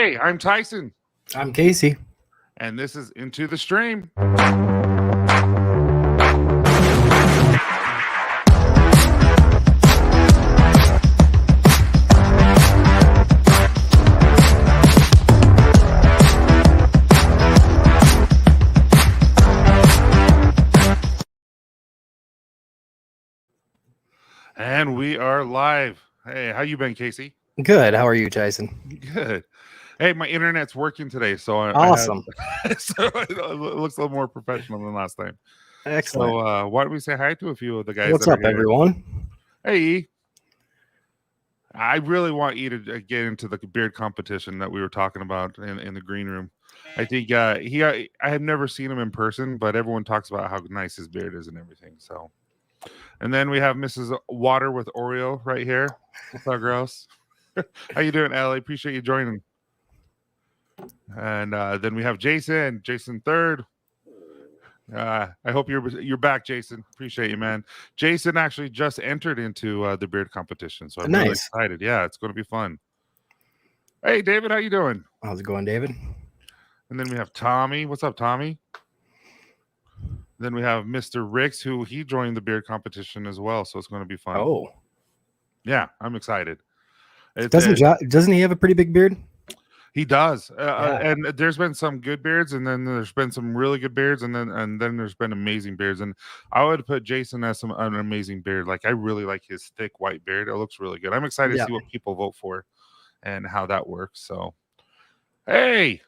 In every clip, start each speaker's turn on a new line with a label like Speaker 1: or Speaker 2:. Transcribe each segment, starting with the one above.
Speaker 1: Hey, I'm Tyson.
Speaker 2: I'm Casey.
Speaker 1: And this is Into the Stream. And we are live. Hey, how you been, Casey?
Speaker 2: Good. How are you, Tyson?
Speaker 1: Good. Hey, my internet's working today, so
Speaker 2: awesome.
Speaker 1: So it looks a little more professional than last time.
Speaker 2: Excellent.
Speaker 1: So why don't we say hi to a few of the guys?
Speaker 2: What's up, everyone?
Speaker 1: Hey, E. I really want you to get into the beard competition that we were talking about in the green room. I think I have never seen him in person, but everyone talks about how nice his beard is and everything. So, and then we have Mrs. Water with Oreo right here. What's up, girls? How you doing, Allie? Appreciate you joining. And then we have Jason third. I hope you're back, Jason. Appreciate you, man. Jason actually just entered into the beard competition, so I'm really excited. Yeah, it's going to be fun. Hey, David, how you doing?
Speaker 2: How's it going, David?
Speaker 1: And then we have Tommy. What's up, Tommy? Then we have Mr. Ricks, who he joined the beard competition as well, so it's going to be fun.
Speaker 2: Oh,
Speaker 1: yeah, I'm excited.
Speaker 2: Doesn't he have a pretty big beard?
Speaker 1: He does, and there's been some good beards, and then there's been some really good beards, and then there's been amazing beards. And I would put Jason as an amazing beard. Like I really like his thick white beard; it looks really good. I'm excited to see what people vote for and how that works. So, hey,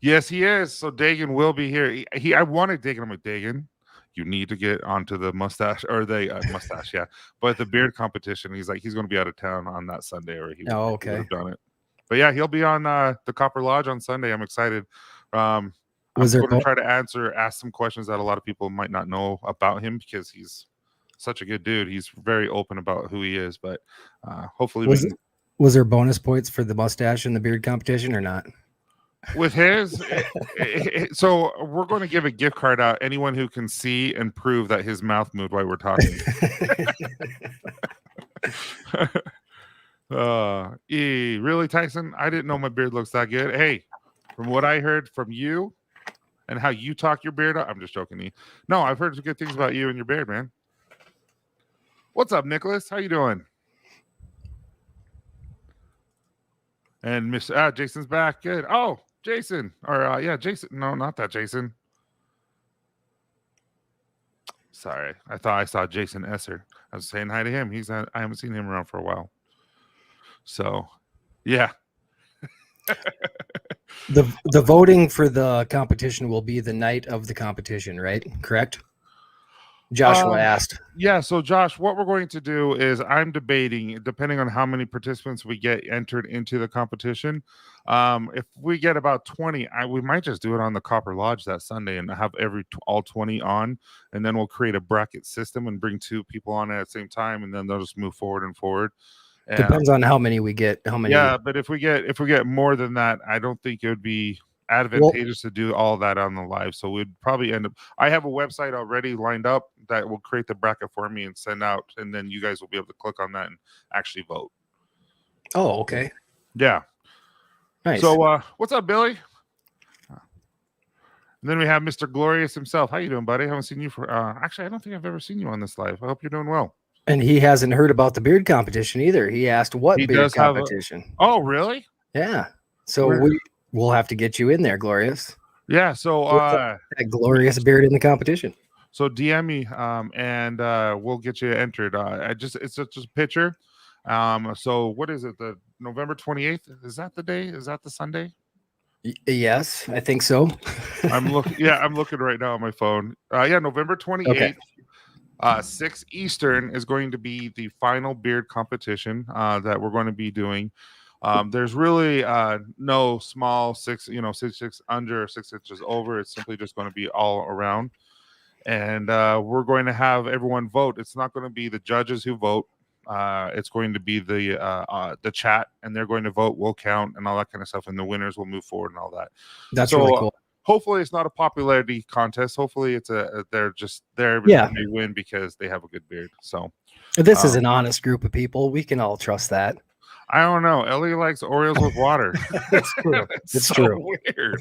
Speaker 1: yes, he is. So Dagan will be here. I wanted Dagan. I'm like, Dagan, you need to get onto the mustache or the mustache, yeah. But the beard competition, he's like, he's going to be out of town on that Sunday, or he would have done it. But yeah, he'll be on the Copper Lodge on Sunday. I'm excited. I'm going to try to ask some questions that a lot of people might not know about him because he's such a good dude. He's very open about who he is. But hopefully,
Speaker 2: was there bonus points for the mustache in the beard competition or not?
Speaker 1: With his, so we're going to give a gift card out. Anyone who can see and prove that his mouth moved while we're talking. Really, Tyson? I didn't know my beard looks that good. Hey, from what I heard from you and how you talk your beard up, I'm just joking. E. No, I've heard good things about you and your beard, man. What's up, Nicholas? How you doing? And Miss Jason's back. Good. Oh, Jason. Or Jason. No, not that Jason. Sorry, I thought I saw Jason Esser. I was saying hi to him. I haven't seen him around for a while. So, yeah.
Speaker 2: The voting for the competition will be the night of the competition, right? Correct? Joshua asked.
Speaker 1: Yeah, so Josh, what we're going to do is I'm debating, depending on how many participants we get entered into the competition. If we get about 20, we might just do it on the Copper Lodge that Sunday and have all 20 on, and then we'll create a bracket system and bring 2 people on at the same time, and then they'll just move forward and forward.
Speaker 2: Depends on how many we get.
Speaker 1: Yeah, but if we get more than that, I don't think it would be advantageous to do all that on the live. So we'd probably end up. I have a website already lined up that will create the bracket for me and send out, and then you guys will be able to click on that and actually vote.
Speaker 2: Oh, okay.
Speaker 1: Yeah.
Speaker 2: Nice.
Speaker 1: So what's up, Billy? And then we have Mr. Glorious himself. How you doing, buddy? I haven't seen you for actually I don't think I've ever seen you on this live. I hope you're doing well.
Speaker 2: And he hasn't heard about the beard competition either. He asked what beard competition.
Speaker 1: Oh, really?
Speaker 2: Yeah. So we'll have to get you in there, Glorious.
Speaker 1: Yeah. So
Speaker 2: that glorious beard in the competition.
Speaker 1: So DM me, and we'll get you entered. It's just a picture. So what is it? The November 28th? Is that the day? Is that the Sunday?
Speaker 2: Yes, I think so.
Speaker 1: I'm looking right now on my phone. November 28th. Okay. 6 Eastern is going to be the final beard competition that we're going to be doing. There's really no small 6 under 6 inches over. It's simply just going to be all around. And we're going to have everyone vote. It's not going to be the judges who vote. It's going to be the chat, and they're going to vote. We'll count and all that kind of stuff, and the winners will move forward and all that.
Speaker 2: That's really cool.
Speaker 1: Hopefully it's not a popularity contest. Hopefully it's they're just there they win because they have a good beard. So
Speaker 2: this is an honest group of people. We can all trust that.
Speaker 1: I don't know. Ellie likes Oreos with water.
Speaker 2: It's true.
Speaker 1: It's
Speaker 2: It's
Speaker 1: so
Speaker 2: true.
Speaker 1: weird.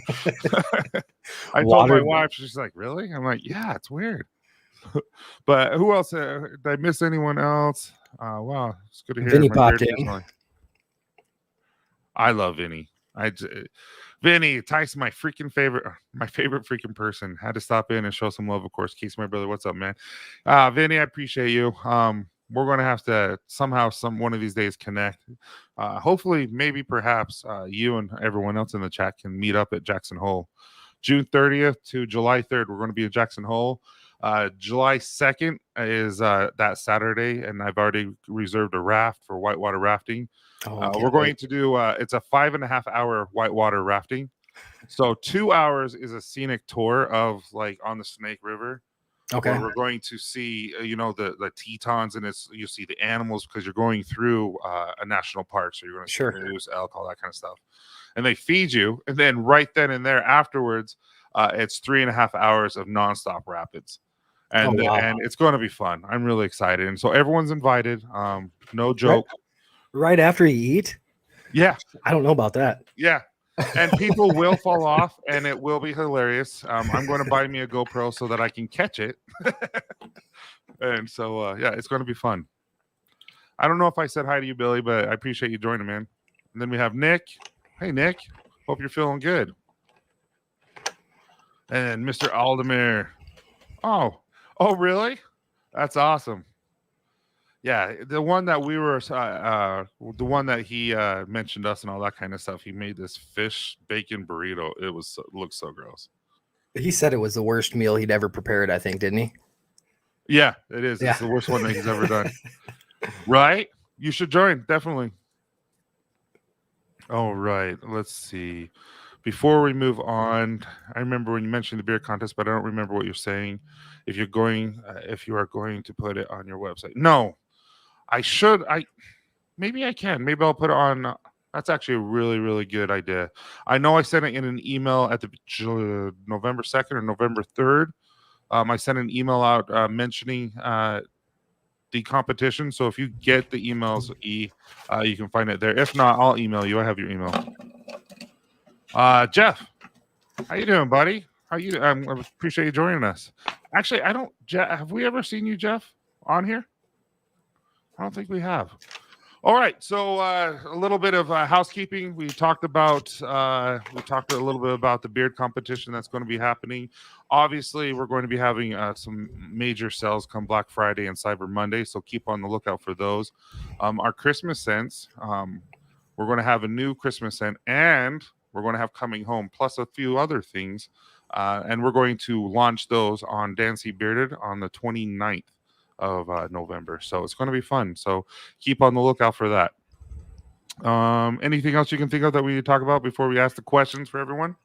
Speaker 1: I told my
Speaker 2: Water.
Speaker 1: wife, she's like, "Really?" I'm like, "Yeah, it's weird." But who else? Did I miss anyone else? Wow, it's good to hear
Speaker 2: Vinny
Speaker 1: my beard
Speaker 2: popped
Speaker 1: is
Speaker 2: in.
Speaker 1: smelling. I love Vinny. Vinny, Tyson, my favorite freaking person. Had to stop in and show some love, of course. Casey, my brother, what's up, man? Vinny, I appreciate you. We're gonna have to somehow, one of these days, connect. Hopefully, maybe, perhaps, you and everyone else in the chat can meet up at Jackson Hole, June 30th to July 3rd. We're going to be at Jackson Hole. July 2nd is that Saturday, and I've already reserved a raft for whitewater rafting. We're going to do it's a 5.5 hour whitewater rafting. So 2 hours is a scenic tour of like on the Snake River.
Speaker 2: Okay.
Speaker 1: Where we're going to see the Tetons, and you see the animals because you're going through a national park, so you're going to see moose, elk, all that kind of stuff, and they feed you, and then right then and there afterwards it's 3.5 hours of nonstop rapids. And and it's going to be fun. I'm really excited, and so everyone's invited. No joke.
Speaker 2: Right after you eat?
Speaker 1: Yeah.
Speaker 2: I don't know about that.
Speaker 1: Yeah. And people will fall off, and it will be hilarious. I'm going to buy me a GoPro so that I can catch it. And so, yeah, it's going to be fun. I don't know if I said hi to you, Billy, but I appreciate you joining, man. And then we have Nick. Hey, Nick. Hope you're feeling good. And Mr. Aldemir. Oh, really? That's awesome. Yeah, the one that we were, the one that he mentioned us and all that kind of stuff. He made this fish bacon burrito. It looked so gross.
Speaker 2: He said it was the worst meal he'd ever prepared, I think, didn't he?
Speaker 1: Yeah, it is. Yeah. It's the worst one that he's ever done. Right? You should join, definitely. All right, let's see. Before we move on, I remember when you mentioned the beer contest, but I don't remember what you're saying. If you are going to put it on your website, no. I should. Maybe I can. Maybe I'll put it on. That's actually a really, really good idea. I know I sent it in an email at the November 2nd or November 3rd. I sent an email out mentioning the competition. So if you get the emails, you can find it there. If not, I'll email you. I have your email. Jeff, how you doing, buddy? How you? I appreciate you joining us. Actually, I don't. Have we ever seen you, Jeff, on here? I don't think we have. All right, so a little bit of housekeeping. We talked a little bit about the beard competition that's going to be happening. Obviously, we're going to be having some major sales come Black Friday and Cyber Monday, so keep on the lookout for those. Our Christmas scents, we're going to have a new Christmas scent, and we're going to have Coming Home, plus a few other things, and we're going to launch those on Dancy Bearded on the 29th of November. So it's going to be fun. So keep on the lookout for that. Anything else you can think of that we need to talk about before we ask the questions for everyone?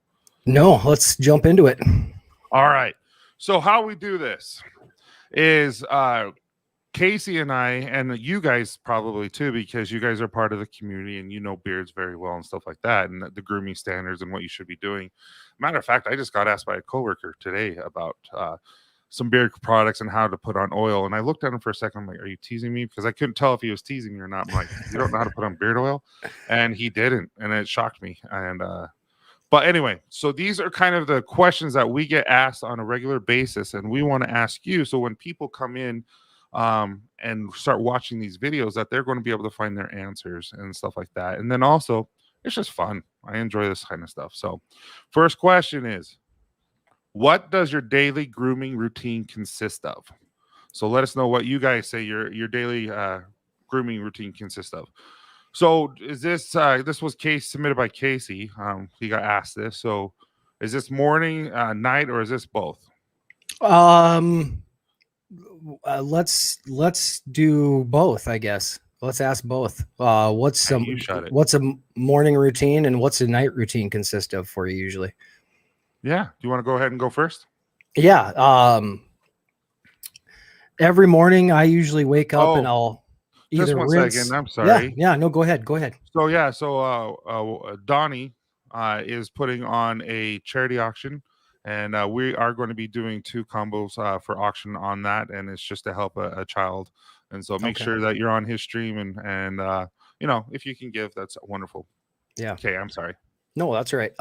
Speaker 2: No, let's jump into it.
Speaker 1: All right. So how we do this is Casey and I, and you guys probably too, because you guys are part of the community and you know beards very well and stuff like that, and the grooming standards and what you should be doing. Matter of fact, I just got asked by a coworker today about some beard products and how to put on oil. And I looked at him for a second. I'm like, are you teasing me? Because I couldn't tell if he was teasing me or not. I'm like, you don't know how to put on beard oil? And he didn't. And it shocked me. And, but anyway, so these are kind of the questions that we get asked on a regular basis. And we want to ask you. So when people come in and start watching these videos, that they're going to be able to find their answers and stuff like that. And then also, it's just fun. I enjoy this kind of stuff. So first question is, what does your daily grooming routine consist of? So let us know what you guys say your daily grooming routine consists of. So is this this was submitted by Casey? He got asked this. So is this morning, night, or is this both?
Speaker 2: Let's do both, I guess. Let's ask both. What's a morning routine and what's a night routine consist of for you usually?
Speaker 1: Yeah. Do you want to go ahead and go first?
Speaker 2: Yeah. Every morning I usually wake up and I'll either
Speaker 1: just one second. I'm sorry.
Speaker 2: Yeah. No, go ahead.
Speaker 1: So yeah. So Donnie is putting on a charity auction, and we are going to be doing 2 combos for auction on that, and it's just to help a child. And so make sure that you're on his stream and if you can give, that's wonderful.
Speaker 2: Yeah.
Speaker 1: Okay, I'm sorry.
Speaker 2: No, that's right.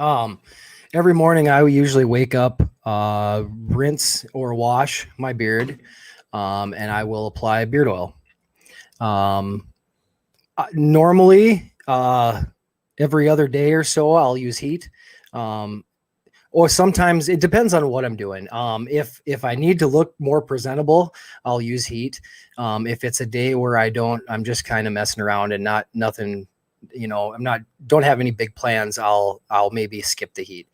Speaker 2: Every morning I usually wake up, rinse or wash my beard, and I will apply beard oil. Normally, every other day or so, I'll use heat. Or sometimes it depends on what I'm doing. If I need to look more presentable, I'll use heat. If it's a day where I'm just kind of messing around and nothing, don't have any big plans, I'll maybe skip the heat.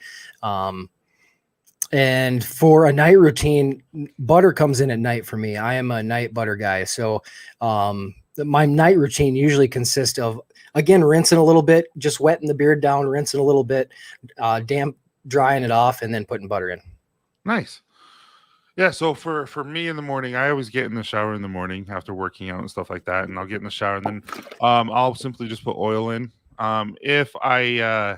Speaker 2: And for a night routine, butter comes in at night for me. I am a night butter guy. So, my night routine usually consists of, again, rinsing a little bit, just wetting the beard down, rinsing a little bit, damp, drying it off, and then putting butter in.
Speaker 1: Nice. Yeah, so for me in the morning, I always get in the shower in the morning after working out and stuff like that, and I'll get in the shower and then I'll simply just put oil in. If I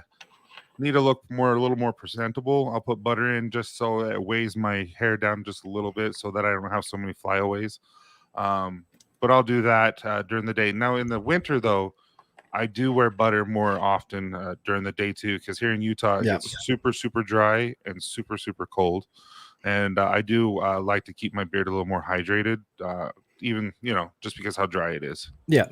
Speaker 1: need to look a little more presentable, I'll put butter in just so it weighs my hair down just a little bit so that I don't have so many flyaways. But I'll do that during the day. Now in the winter though, I do wear butter more often during the day too, because here in Utah it gets super, super dry and super, super cold. And I do like to keep my beard a little more hydrated, even, just because how dry it is.
Speaker 2: Yeah.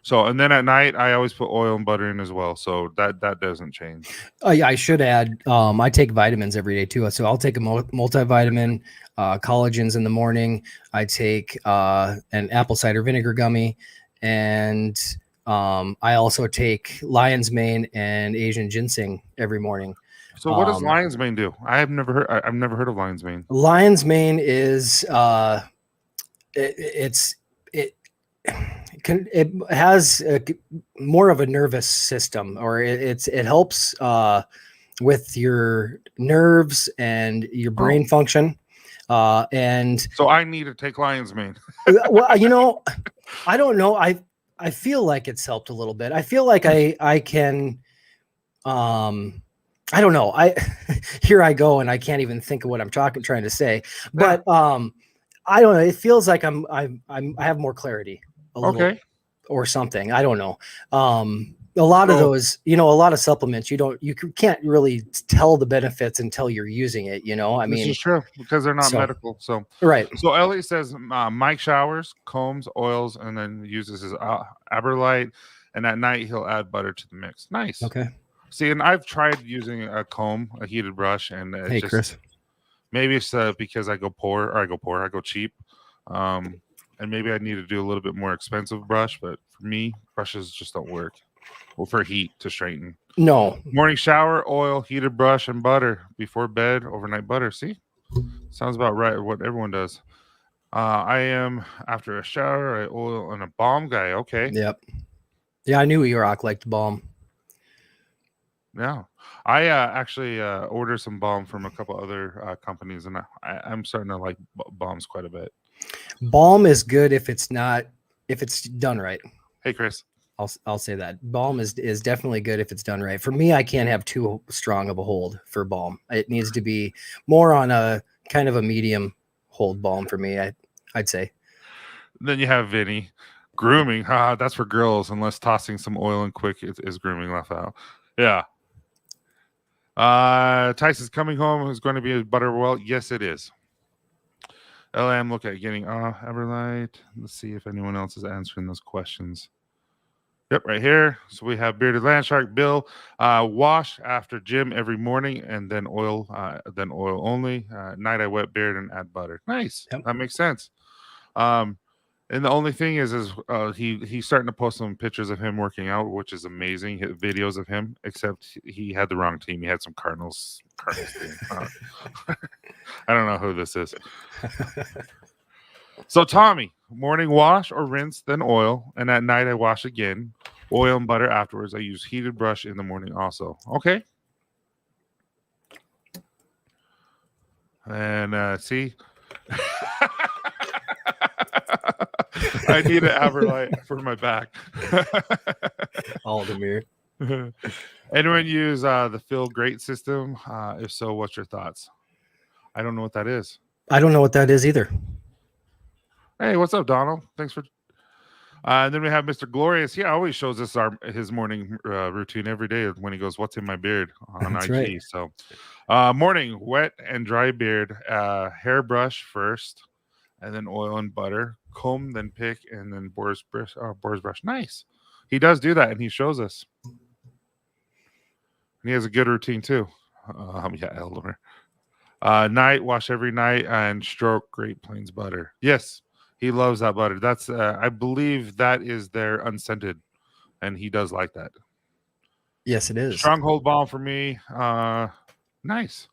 Speaker 1: So, and then at night, I always put oil and butter in as well. So that doesn't change.
Speaker 2: I should add, I take vitamins every day too. So I'll take a multivitamin, collagens in the morning. I take an apple cider vinegar gummy, and I also take lion's mane and Asian ginseng every morning.
Speaker 1: So what does lion's mane do? I've never heard of lion's mane.
Speaker 2: Lion's mane is it has more of a nervous system, or it helps with your nerves and your brain function. And
Speaker 1: so I need to take lion's mane.
Speaker 2: Well, I don't know. I feel like it's helped a little bit. I feel like I can, I don't know. Here I go, and I can't even think of what I'm trying to say. But I don't know. It feels like I have more clarity, a little, or something. I don't know. A lot of those, a lot of supplements, you can't really tell the benefits until you're using it.
Speaker 1: This is true because they're not medical. So
Speaker 2: right.
Speaker 1: So Ellie says Mike showers, combs, oils, and then uses his Aberlite, and at night he'll add butter to the mix. Nice.
Speaker 2: Okay.
Speaker 1: See, and I've tried using a comb, a heated brush, and it's
Speaker 2: Chris.
Speaker 1: Maybe it's because I go cheap, and maybe I need to do a little bit more expensive brush. But for me, brushes just don't work. Well, for heat to straighten.
Speaker 2: No.
Speaker 1: Morning shower, oil, heated brush, and butter. Before bed, overnight butter. See, sounds about right. What everyone does. I am after a shower, I oil and a balm guy. Okay.
Speaker 2: Yep. Yeah, I knew E-Rock liked balm.
Speaker 1: Yeah, I actually ordered some balm from a couple other companies, and I'm starting to like balms quite a bit.
Speaker 2: Balm is good if it's done right.
Speaker 1: Hey, Chris.
Speaker 2: I'll say that balm is definitely good if it's done right. For me, I can't have too strong of a hold for balm. It needs to be more on a kind of a medium hold balm for me. I'd say.
Speaker 1: Then you have Vinny. Grooming, that's for girls, unless tossing some oil and quick is grooming left out. Yeah. Tyson's coming home is going to be a butter well. Yes, it is. LM, look at getting Everlight. Let's see if anyone else is answering those questions. Yep, right here. So we have Bearded Landshark Bill. Wash after gym every morning, and then oil only. Night I wet beard and add butter. Nice. Yep. That makes sense. And the only thing is he's starting to post some pictures of him working out, which is amazing. Videos of him, except he had the wrong team. He had some Cardinals team. I don't know who this is. So Tommy, morning wash or rinse, then oil, and at night I wash again. Oil and butter afterwards. I use heated brush in the morning also. Okay. And see. I need an Aberlite for my back.
Speaker 2: Aldemir.
Speaker 1: Anyone use the Feel Great system? If so, what's your thoughts? I don't know what that is.
Speaker 2: I don't know what that is either.
Speaker 1: Hey, what's up, Donald? Thanks for And then we have Mr. Glorious. He always shows us his morning routine every day when he goes, "What's in my beard?" on
Speaker 2: That's right.
Speaker 1: IG. So, morning, wet and dry beard, hairbrush first, and then oil and butter, comb, then pick, and then Boar's brush. Nice. He does do that, and he shows us. And he has a good routine too. Yeah, Elmer. Night wash every night and stroke Great Plains butter. Yes, he loves that butter. That's I believe that is their unscented, and he does like that.
Speaker 2: Yes, it is.
Speaker 1: Stronghold balm for me. Nice.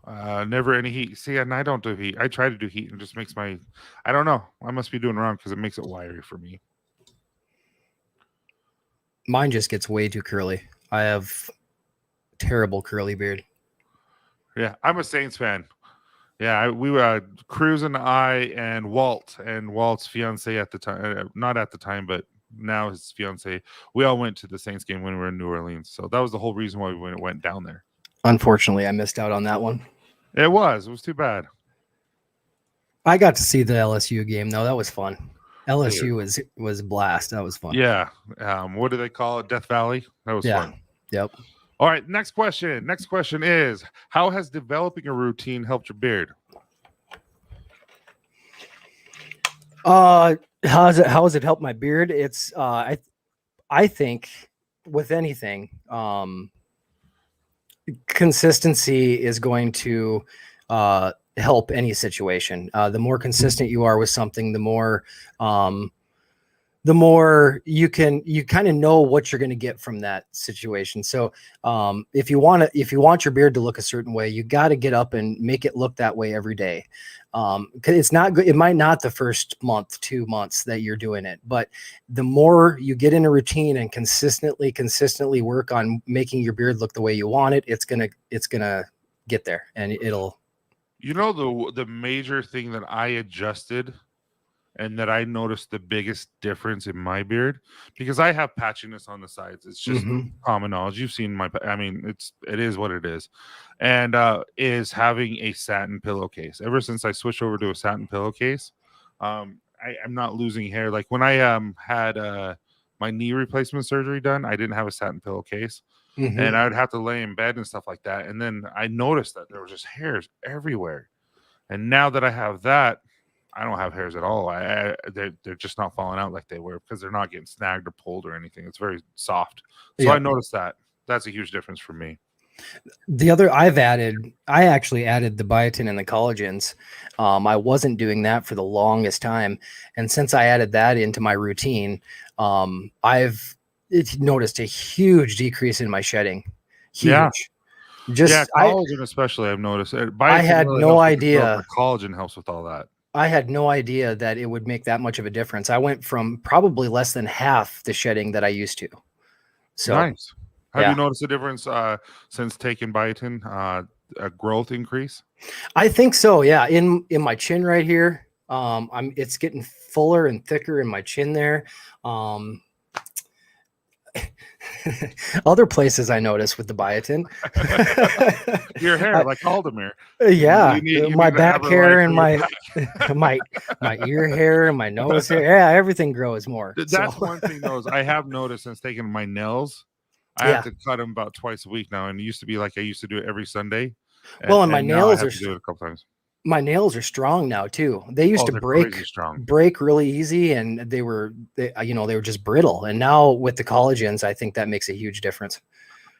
Speaker 1: Never any heat. See, and I don't do heat. I try to do heat and it just makes my. I don't know. I must be doing wrong because it makes it wiry for me.
Speaker 2: Mine just gets way too curly. I have terrible curly beard.
Speaker 1: Yeah, I'm a Saints fan. Yeah, we were Cruz and I and Walt's fiance at the time, not at the time, but now his fiance. We all went to the Saints game when we were in New Orleans, so that was the whole reason why we went down there.
Speaker 2: Unfortunately, I missed out on that one.
Speaker 1: It was too bad.
Speaker 2: I got to see the LSU game though. That was fun. LSU was a blast. That was fun.
Speaker 1: Yeah. What do they call it? Death Valley. That was fun.
Speaker 2: Yep.
Speaker 1: All right. Next question. Next question is: how has developing a routine helped your beard?
Speaker 2: How has it helped my beard? It's I think with anything, consistency is going to help any situation. The more consistent you are with something, the more you kind of know what you're going to get from that situation. So if you want your beard to look a certain way, you got to get up and make it look that way every day. Cause it's not good. It might not the first month, 2 months that you're doing it, but the more you get in a routine and consistently work on making your beard look the way you want it, it's going to get there and it'll,
Speaker 1: the major thing that I adjusted and that I noticed the biggest difference in my beard, because I have patchiness on the sides. It's just common knowledge. You've seen it is what it is. And is having a satin pillowcase. Ever since I switched over to a satin pillowcase, I'm not losing hair. Like when I had my knee replacement surgery done, I didn't have a satin pillowcase. And I would have to lay in bed and stuff like that. And then I noticed that there were just hairs everywhere. And now that I have that, I don't have hairs at all. They're just not falling out like they were because they're not getting snagged or pulled or anything. It's very soft. So I noticed that. That's a huge difference for me.
Speaker 2: The other I actually added the biotin and the collagens. I wasn't doing that for the longest time. And since I added that into my routine, I've noticed a huge decrease in my shedding. Huge.
Speaker 1: Yeah. Collagen especially, I've noticed.
Speaker 2: I had no idea.
Speaker 1: Collagen helps with all that.
Speaker 2: I had no idea that it would make that much of a difference. I went from probably less than half the shedding that I used to. So
Speaker 1: nice. Have you noticed a difference since taking biotin? A growth increase?
Speaker 2: I think so. Yeah, in my chin right here, it's getting fuller and thicker in my chin there. Other places I noticed with the biotin.
Speaker 1: Your hair, like Aldemir.
Speaker 2: Yeah, my back hair and my ear hair and my nose hair. Yeah, everything grows more.
Speaker 1: That's one thing though. I have noticed since taking my nails, I have to cut them about twice a week now. And it used to be like I used to do it every Sunday.
Speaker 2: And my nails
Speaker 1: are do it a couple times.
Speaker 2: My nails are strong now too. They used to break really easy, and they were just brittle. And now with the collagens, I think that makes a huge difference.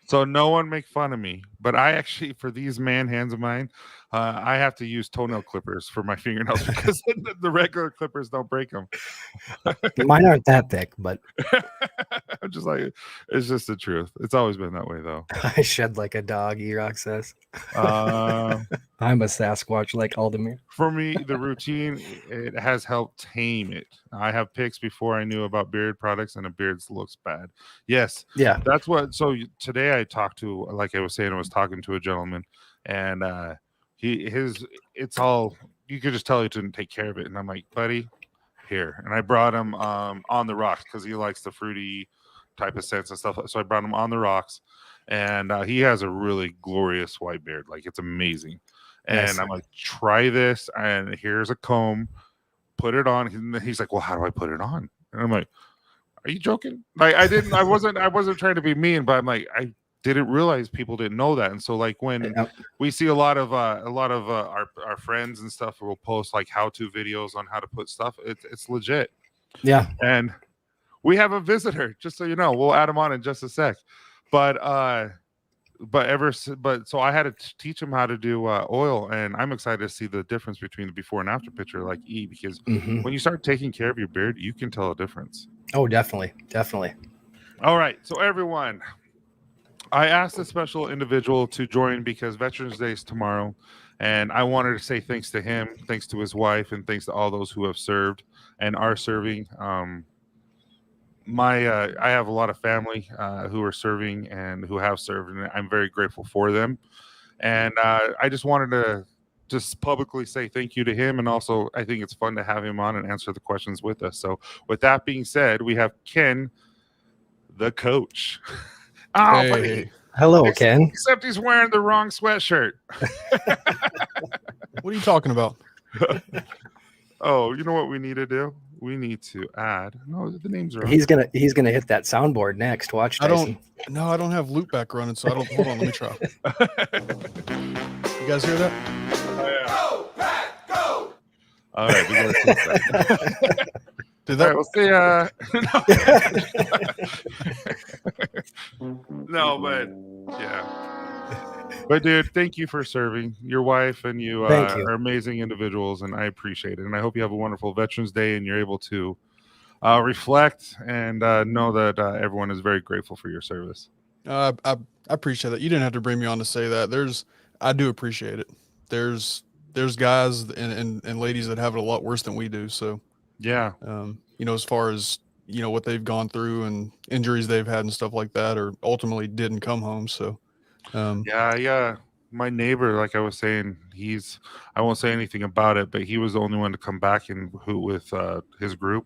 Speaker 1: So no one make fun of me, but I actually, for these man hands of mine, I have to use toenail clippers for my fingernails because the regular clippers don't break them.
Speaker 2: Mine aren't that thick, but
Speaker 1: I'm just like, it's just the truth. It's always been that way, though.
Speaker 2: I shed like a dog, Erock says. I'm a Sasquatch like Aldemir.
Speaker 1: For me, the routine, it has helped tame it. I have pics before I knew about beard products, and a beard looks bad. Yes.
Speaker 2: Yeah.
Speaker 1: That's what. So today I talked to, like I was saying, I was talking to a gentleman, and it's all, you could just tell he didn't take care of it. And I'm like, buddy, here. And I brought him on the rocks because he likes the fruity type of scents and stuff. So I brought him on the rocks, and he has a really glorious white beard. Like, it's amazing. And I'm like, try this, and here's a comb. put it on. And he's like, well, how do I put it on? And I'm like, are you joking? Like I wasn't trying to be mean, but I'm like, I didn't realize people didn't know that. And so like when we see a lot of our friends and stuff will post like how-to videos on how to put stuff, it's legit.
Speaker 2: Yeah.
Speaker 1: And we have a visitor, just so you know. We'll add him on in just a sec. But so I had to teach him how to do oil, and I'm excited to see the difference between the before and after picture, like because when you start taking care of your beard, you can tell a difference.
Speaker 2: Oh, definitely.
Speaker 1: All right, so everyone, I asked a special individual to join because Veterans Day is tomorrow, and I wanted to say thanks to him, thanks to his wife, and thanks to all those who have served and are serving. I have a lot of family who are serving and who have served, and I'm very grateful for them. And I just wanted to just publicly say thank you to him, and also I think it's fun to have him on and answer the questions with us. So with that being said, we have Ken, the coach.
Speaker 3: Hey.
Speaker 2: Hello, Ken.
Speaker 1: Except he's wearing the wrong sweatshirt.
Speaker 3: What are you talking about?
Speaker 1: Oh, you know what we need to do? We need to add. No, the names are.
Speaker 2: He's gonna hit that soundboard next. Watch, Tyson.
Speaker 3: I don't have loop back running, so I don't. Hold on, let me try. You guys hear that?
Speaker 1: Oh, yeah.
Speaker 4: Go, Pat, go!
Speaker 1: All right, we gotta
Speaker 3: Did that?
Speaker 1: All right, we'll see. No, but yeah. But dude, thank you for serving. Your wife and you are amazing individuals, and I appreciate it. And I hope you have a wonderful Veterans Day, and you're able to reflect and know that everyone is very grateful for your service.
Speaker 3: I appreciate that. You didn't have to bring me on to say that. I do appreciate it. There's guys and ladies that have it a lot worse than we do. So
Speaker 1: yeah,
Speaker 3: as far as what they've gone through and injuries they've had and stuff like that, or ultimately didn't come home. So.
Speaker 1: Yeah. My neighbor, like I was saying, I won't say anything about it, but he was the only one to come back with his group,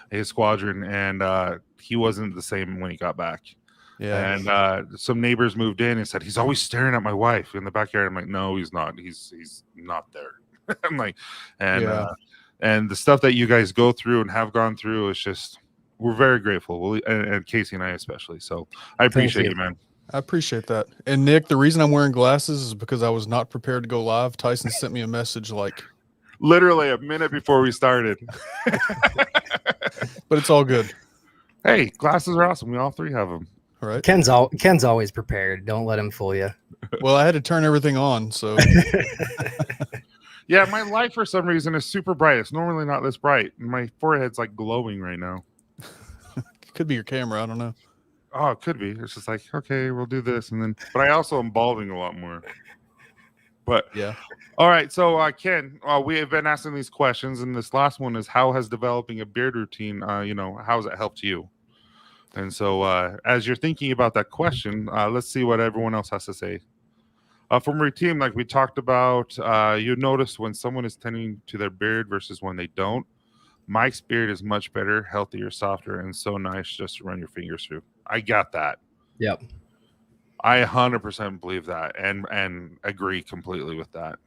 Speaker 1: his squadron, and he wasn't the same when he got back.
Speaker 3: Yeah.
Speaker 1: And some neighbors moved in and said, he's always staring at my wife in the backyard. I'm like, no, he's not. He's not there. I'm like, and the stuff that you guys go through and have gone through, it's just, we're very grateful. And Casey and I especially. So I appreciate you, man.
Speaker 3: I appreciate that. And Nick, the reason I'm wearing glasses is because I was not prepared to go live. Tyson sent me a message like
Speaker 1: literally a minute before we started.
Speaker 3: But it's all good.
Speaker 1: Hey, glasses are awesome. We all three have them.
Speaker 3: All right.
Speaker 2: Ken's always prepared. Don't let him fool you.
Speaker 3: Well, I had to turn everything on, so
Speaker 1: yeah, my light for some reason is super bright. It's normally not this bright. My forehead's like glowing right now.
Speaker 3: Could be your camera. I don't know.
Speaker 1: Oh, it could be. It's just like, okay, we'll do this. But I also am balding a lot more. But
Speaker 3: yeah.
Speaker 1: All right. So, Ken, we have been asking these questions. And this last one is, how has developing a beard routine, how has it helped you? And so as you're thinking about that question, let's see what everyone else has to say. From routine, like we talked about, you notice when someone is tending to their beard versus when they don't. Mike's beard is much better, healthier, softer, and so nice just to run your fingers through. I got that.
Speaker 2: Yep.
Speaker 1: I 100% believe that and agree completely with that.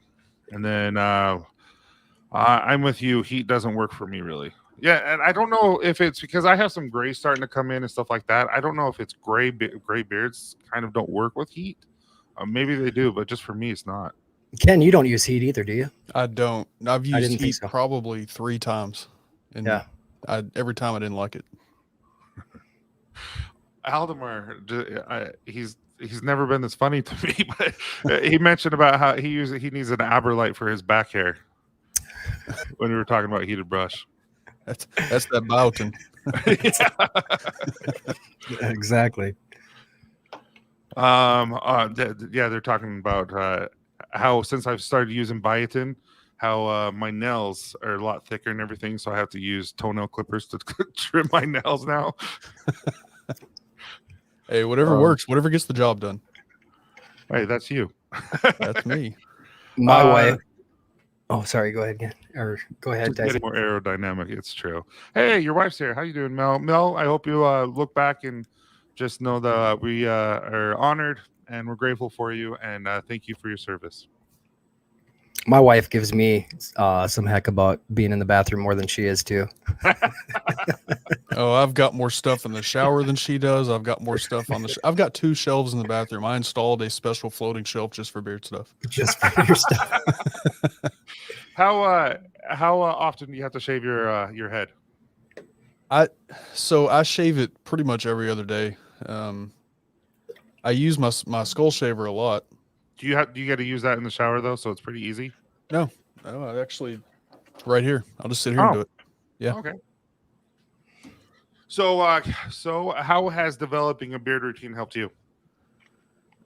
Speaker 1: And then I'm with you. Heat doesn't work for me really. Yeah, and I don't know if it's because I have some gray starting to come in and stuff like that. I don't know if it's gray beards kind of don't work with heat. Maybe they do, but just for me, it's not.
Speaker 2: Ken, you don't use heat either, do you?
Speaker 3: I don't. I've used heat
Speaker 2: so.
Speaker 3: Probably 3 times. And
Speaker 2: yeah.
Speaker 3: Every time I didn't like it.
Speaker 1: Aldemar, he's never been this funny to me, but he mentioned about how he needs an Aberlite for his back hair when we were talking about heated brush.
Speaker 3: That's that biotin.
Speaker 2: Yeah, exactly.
Speaker 1: They're talking about how since I've started using biotin, how my nails are a lot thicker and everything, so I have to use toenail clippers to trim my nails now.
Speaker 3: Hey, whatever works, whatever gets the job done.
Speaker 1: Hey, that's you.
Speaker 3: That's me.
Speaker 2: My wife. Oh, sorry. Go ahead again. Or go ahead.
Speaker 1: Getting more aerodynamic. It's true. Hey, your wife's here. How you doing, Mel? Mel, I hope you look back and just know that we are honored and we're grateful for you, and thank you for your service.
Speaker 2: My wife gives me some heck about being in the bathroom more than she is too.
Speaker 3: Oh, I've got more stuff in the shower than she does. I've got more stuff on I've got 2 shelves in the bathroom. I installed a special floating shelf just for beard stuff.
Speaker 2: Just for your stuff.
Speaker 1: How often do you have to shave your head?
Speaker 3: So I shave it pretty much every other day. I use my skull shaver a lot.
Speaker 1: Do you get to use that in the shower though? So it's pretty easy.
Speaker 3: No, I actually right here. I'll just sit here and do it. Yeah.
Speaker 1: Okay. So how has developing a beard routine helped you?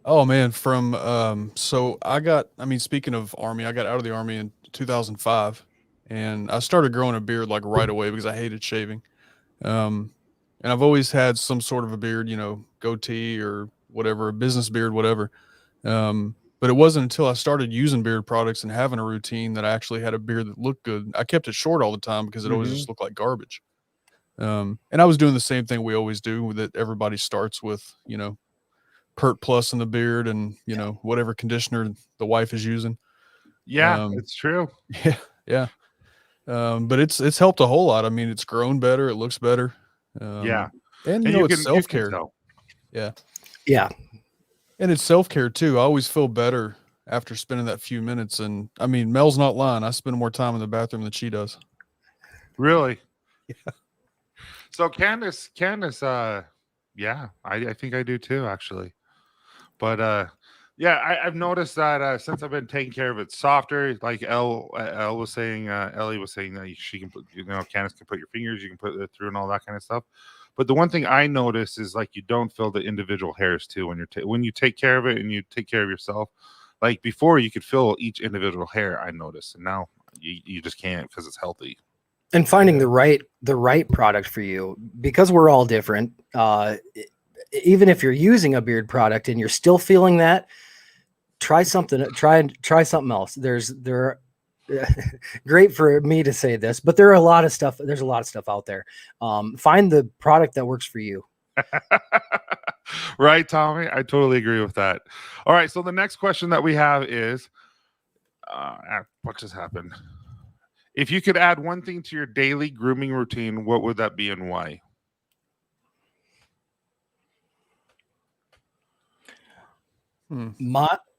Speaker 3: Oh man, so speaking of Army, I got out of the Army in 2005, and I started growing a beard like right away because I hated shaving. And I've always had some sort of a beard, goatee or whatever, a business beard, whatever. But it wasn't until I started using beard products and having a routine that I actually had a beard that looked good. I kept it short all the time because it always just looked like garbage. And I was doing the same thing we always do, that everybody starts with, Pert Plus in the beard and, whatever conditioner the wife is using.
Speaker 1: Yeah, it's true.
Speaker 3: Yeah. Yeah. But it's helped a whole lot. I mean, it's grown better. It looks better.
Speaker 1: Yeah.
Speaker 3: And it's self-care. Yeah.
Speaker 2: Yeah.
Speaker 3: And it's self-care too. I always feel better after spending that few minutes. And I mean, Mel's not lying. I spend more time in the bathroom than she does.
Speaker 1: Really? Yeah. So Candace, yeah, I think I do too, actually. But yeah, I've noticed that since I've been taking care of it softer, like Ellie was saying that she can put, Candace can put your fingers, you can put it through and all that kind of stuff. But the one thing I notice is like you don't feel the individual hairs too when you take care of it and you take care of yourself. Like before, you could feel each individual hair. I noticed, and now you just can't because it's healthy.
Speaker 2: And finding the right product for you, because we're all different. Even if you're using a beard product and you're still feeling that, try something else. There great for me to say this, but there are a lot of stuff. There's a lot of stuff out there. Find the product that works for you.
Speaker 1: Right, Tommy? I totally agree with that. All right. So the next question that we have is, what just happened? If you could add one thing to your daily grooming routine, what would that be and why?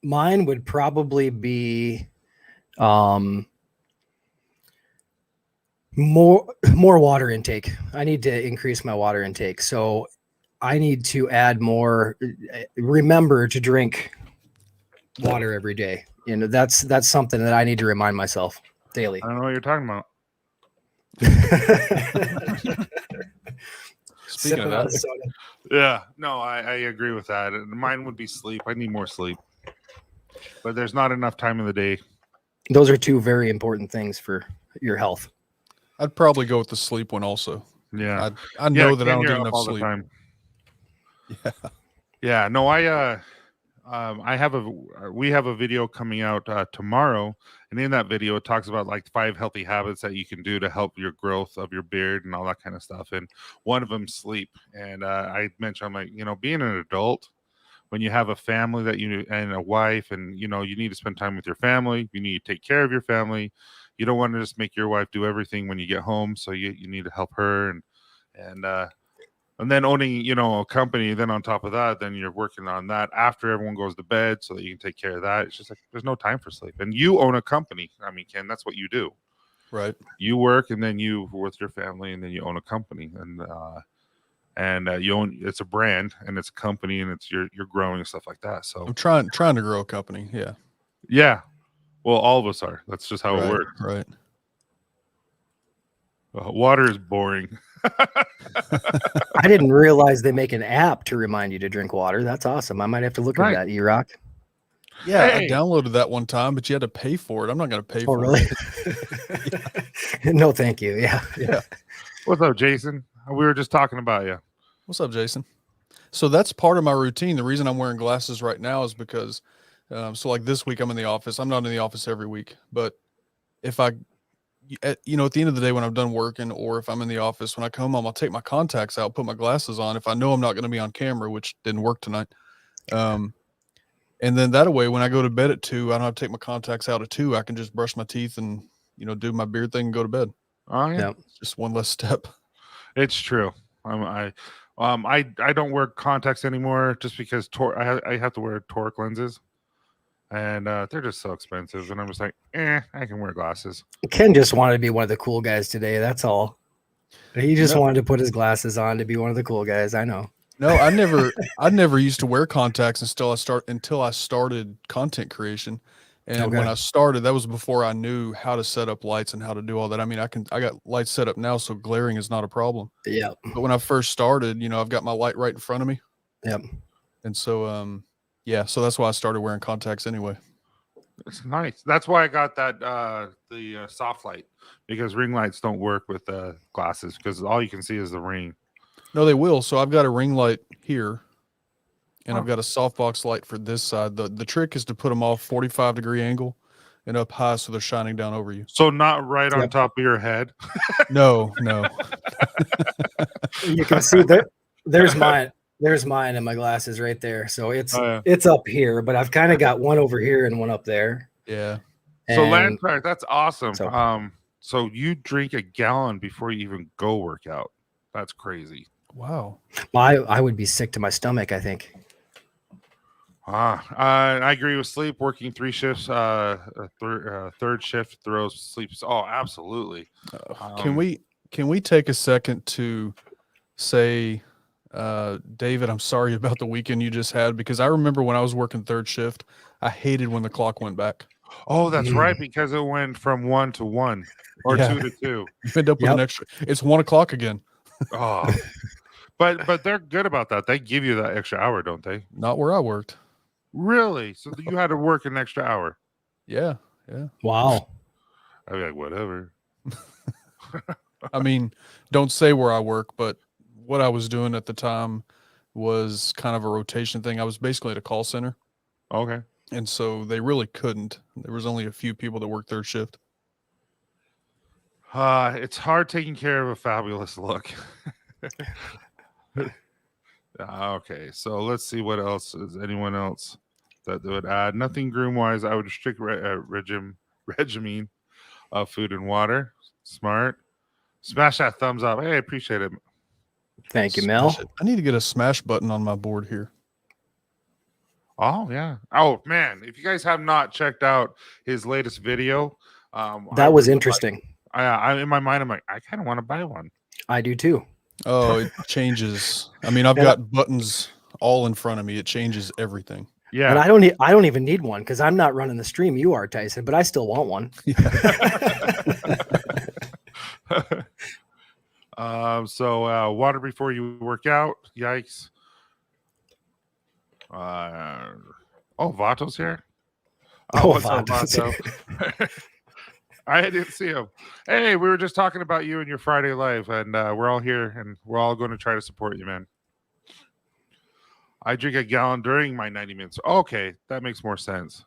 Speaker 2: Mine would probably be more water intake. I need to increase my water intake. So I need to add more, remember to drink water every day. That's something that I need to remind myself daily.
Speaker 1: I don't know what you're talking about.
Speaker 3: Speaking of that,
Speaker 1: yeah, no, I agree with that. Mine would be sleep. I need more sleep, but there's not enough time in the day.
Speaker 2: Those are two very important things for your health.
Speaker 3: I'd probably go with the sleep one also.
Speaker 1: Yeah,
Speaker 3: I know that I don't get enough sleep.
Speaker 1: Time. Yeah. No, we have a video coming out tomorrow, and in that video it talks about like 5 healthy habits that you can do to help your growth of your beard and all that kind of stuff. And one of them, sleep. And I mentioned, I'm like, being an adult, when you have a family and a wife, and you need to spend time with your family, you need to take care of your family. You don't want to just make your wife do everything when you get home, so you need to help her and then owning, a company, then on top of that, then you're working on that after everyone goes to bed so that you can take care of that. It's just like there's no time for sleep. And you own a company. I mean, Ken, that's what you do.
Speaker 3: Right.
Speaker 1: You work and then you with your family and then you own a company. And you own, it's a brand and it's a company and it's you're growing and stuff like that. So
Speaker 3: I'm trying to grow a company. Yeah.
Speaker 1: Yeah. Well, all of us are. That's just how it works.
Speaker 3: Right.
Speaker 1: Water is boring.
Speaker 2: I didn't realize they make an app to remind you to drink water. That's awesome. I might have to look at that, E-Rock.
Speaker 3: Yeah, hey. I downloaded that one time, but you had to pay for it. I'm not going to pay for
Speaker 2: really?
Speaker 3: it.
Speaker 2: No, thank you. Yeah.
Speaker 1: What's up, Jason? We were just talking about you.
Speaker 3: What's up, Jason? So that's part of my routine. The reason I'm wearing glasses right now is because, so like this week I'm in the office. I'm not in the office every week, but if I at the end of the day when I'm done working, or if I'm in the office, when I come home, I'll take my contacts out, put my glasses on if I know I'm not going to be on camera, which didn't work tonight. And And then that way, when I go to bed at 2, I don't have to take my contacts out at 2. I can just brush my teeth and, do my beard thing and go to bed.
Speaker 1: Oh yeah,
Speaker 2: Yep.
Speaker 3: It's just one less step.
Speaker 1: it's true. I don't wear contacts anymore just because I have to wear toric lenses, and they're just so expensive. And I'm just like, I can wear glasses.
Speaker 2: Ken just wanted to be one of the cool guys today. That's all. He just
Speaker 3: No.
Speaker 2: wanted to put his glasses on to be one of the cool guys. I know.
Speaker 3: No, I never used to wear contacts until I started content creation. And when
Speaker 2: Okay.
Speaker 3: I started, that was before I knew how to set up lights and how to do all that. I mean, I got lights set up now, so glaring is not a problem.
Speaker 2: Yep.
Speaker 3: But when I first started, I've got my light right in front of me.
Speaker 2: Yep.
Speaker 3: And so, so that's why I started wearing contacts anyway.
Speaker 1: It's nice. That's why I got that the soft light, because ring lights don't work with glasses because all you can see is the ring.
Speaker 3: No, they will. So I've got a ring light here, and
Speaker 1: Oh.
Speaker 3: I've got a softbox light for this side. The trick is to put them off 45-degree angle and up high so they're shining down over you.
Speaker 1: So not right on
Speaker 2: Yep.
Speaker 1: top of your head.
Speaker 3: No.
Speaker 2: You can see that there's mine. There's mine and my glasses right there. So it's
Speaker 1: Oh, yeah.
Speaker 2: it's up here, but I've kind of got one over here and one up there.
Speaker 3: Yeah.
Speaker 1: So
Speaker 2: And
Speaker 1: land track, that's awesome.
Speaker 2: So-
Speaker 1: So you drink a gallon before you even go work out. That's crazy.
Speaker 3: Wow.
Speaker 2: I would be sick to my stomach, I think.
Speaker 1: I agree with sleep. Working 3 shifts, third shift throws sleep. Oh, absolutely.
Speaker 3: Can we take a second to say, David, I'm sorry about the weekend you just had, because I remember when I was working third shift, I hated when the clock went back.
Speaker 1: Oh, that's right, because it went from 1 to 1 or
Speaker 3: Yeah.
Speaker 1: 2 to 2.
Speaker 3: You end up with an extra. It's 1 o'clock again.
Speaker 1: Oh, but they're good about that. They give you that extra hour, don't they?
Speaker 3: Not where I worked.
Speaker 1: Really? So you had to work an extra hour?
Speaker 3: Yeah.
Speaker 2: Wow.
Speaker 1: I'd be like, whatever.
Speaker 3: I mean, don't say where I work, but what I was doing at the time was kind of a rotation thing. I was basically at a call center.
Speaker 1: Okay.
Speaker 3: And so they really couldn't. There was only a few people that worked third shift.
Speaker 1: It's hard taking care of a fabulous look. Okay, so let's see what else is anyone else that would add. Nothing groom wise. I would restrict regimen of food and water. Smart. Smash that thumbs up. Hey, I appreciate it.
Speaker 2: Thank you, Mel.
Speaker 3: Smash it. I need to get a smash button on my board here.
Speaker 1: Oh yeah. Oh man, if you guys have not checked out his latest video,
Speaker 2: That was interesting.
Speaker 1: I in my mind, I'm like, I kind of want to buy one.
Speaker 2: I do too.
Speaker 3: Oh, it changes. I mean, I've got buttons all in front of me. It changes everything.
Speaker 1: Yeah.
Speaker 2: And I don't even need one because I'm not running the stream. You are, Tyson, but I still want one.
Speaker 1: So water before you work out. Yikes. Vato's here. What's up,
Speaker 2: Vato's
Speaker 1: Vato? I didn't see him. Hey, we were just talking about you and your Friday life, and we're all here, and we're all going to try to support you, man. I drink a gallon during my 90 minutes. Okay, that makes more sense.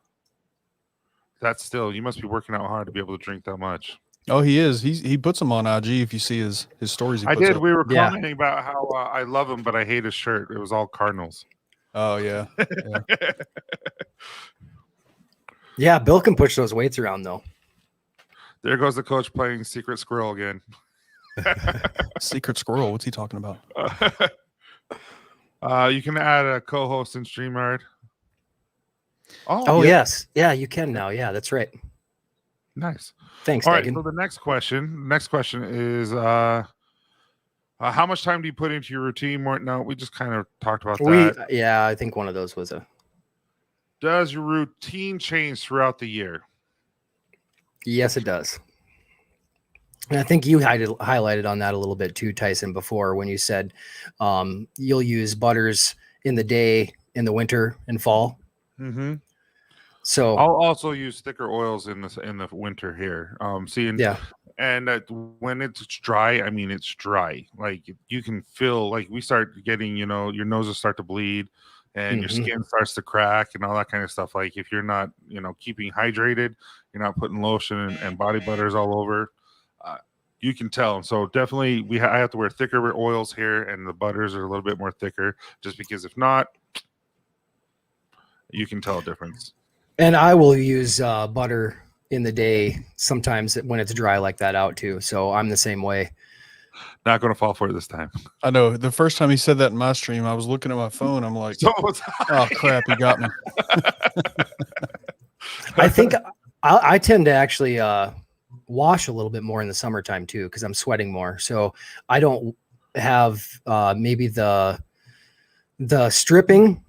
Speaker 1: That's still, you must be working out hard to be able to drink that much.
Speaker 3: Oh, he is. He puts them on IG. If you see his stories, he
Speaker 1: I
Speaker 3: puts
Speaker 1: did.
Speaker 3: up.
Speaker 1: We were commenting about how I love him, but I hate his shirt. It was all Cardinals.
Speaker 3: Oh yeah.
Speaker 2: Yeah, Bill can push those weights around though.
Speaker 1: There goes the coach playing Secret Squirrel again.
Speaker 3: Secret Squirrel. What's he talking about?
Speaker 1: You can add a co-host in StreamYard.
Speaker 2: Oh yes. Yeah, you can now. Yeah, that's right.
Speaker 1: Nice.
Speaker 2: Thanks,
Speaker 1: All right.
Speaker 2: Dagan.
Speaker 1: So the next question is how much time do you put into your routine? No, we just kind of talked about that.
Speaker 2: Yeah, I think one of those was a.
Speaker 1: Does your routine change throughout the year?
Speaker 2: Yes, it does. And I think you highlighted on that a little bit too, Tyson, before when you said you'll use butters in the day, in the winter and fall.
Speaker 1: Mm-hmm.
Speaker 2: So
Speaker 1: I'll also use thicker oils in the winter here. And when it's dry, I mean it's dry. Like you can feel like we start getting, your noses start to bleed and your skin starts to crack and all that kind of stuff. Like if you're not, keeping hydrated, you're not putting lotion and body butters all over. You can tell. So definitely, I have to wear thicker oils here, and the butters are a little bit more thicker, just because if not, you can tell a difference.
Speaker 2: And I will use butter in the day sometimes when it's dry like that out too. So I'm the same way.
Speaker 1: Not going to fall for it this time.
Speaker 3: I know. The first time he said that in my stream, I was looking at my phone. I'm like,
Speaker 1: So
Speaker 3: oh crap, he got me.
Speaker 2: I think I tend to actually wash a little bit more in the summertime too because I'm sweating more. So I don't have maybe the stripping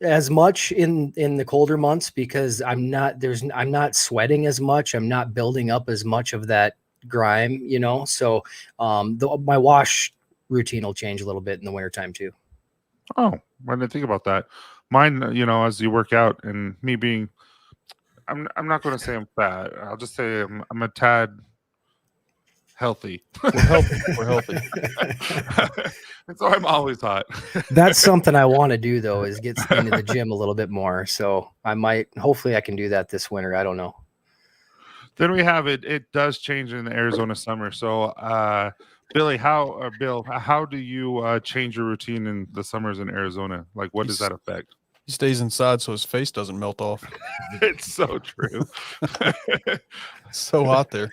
Speaker 2: as much in the colder months because I'm not sweating as much. I'm not building up as much of that grime, you know. So my wash routine will change a little bit in the wintertime too.
Speaker 1: Oh, I didn't think about that. Mine, you know, as you work out and me being, I'm not going to say I'm fat. I'll just say I'm a tad healthy.
Speaker 3: We're healthy. We're healthy.
Speaker 1: And so I'm always hot.
Speaker 2: That's something I want to do though, is get into the gym a little bit more. So hopefully I can do that this winter. I don't know.
Speaker 1: Then we have it does change in the Arizona summer. So Bill, how do you change your routine in the summers in Arizona? Like what does that affect?
Speaker 3: He stays inside so his face doesn't melt off.
Speaker 1: It's so true.
Speaker 3: It's so hot there.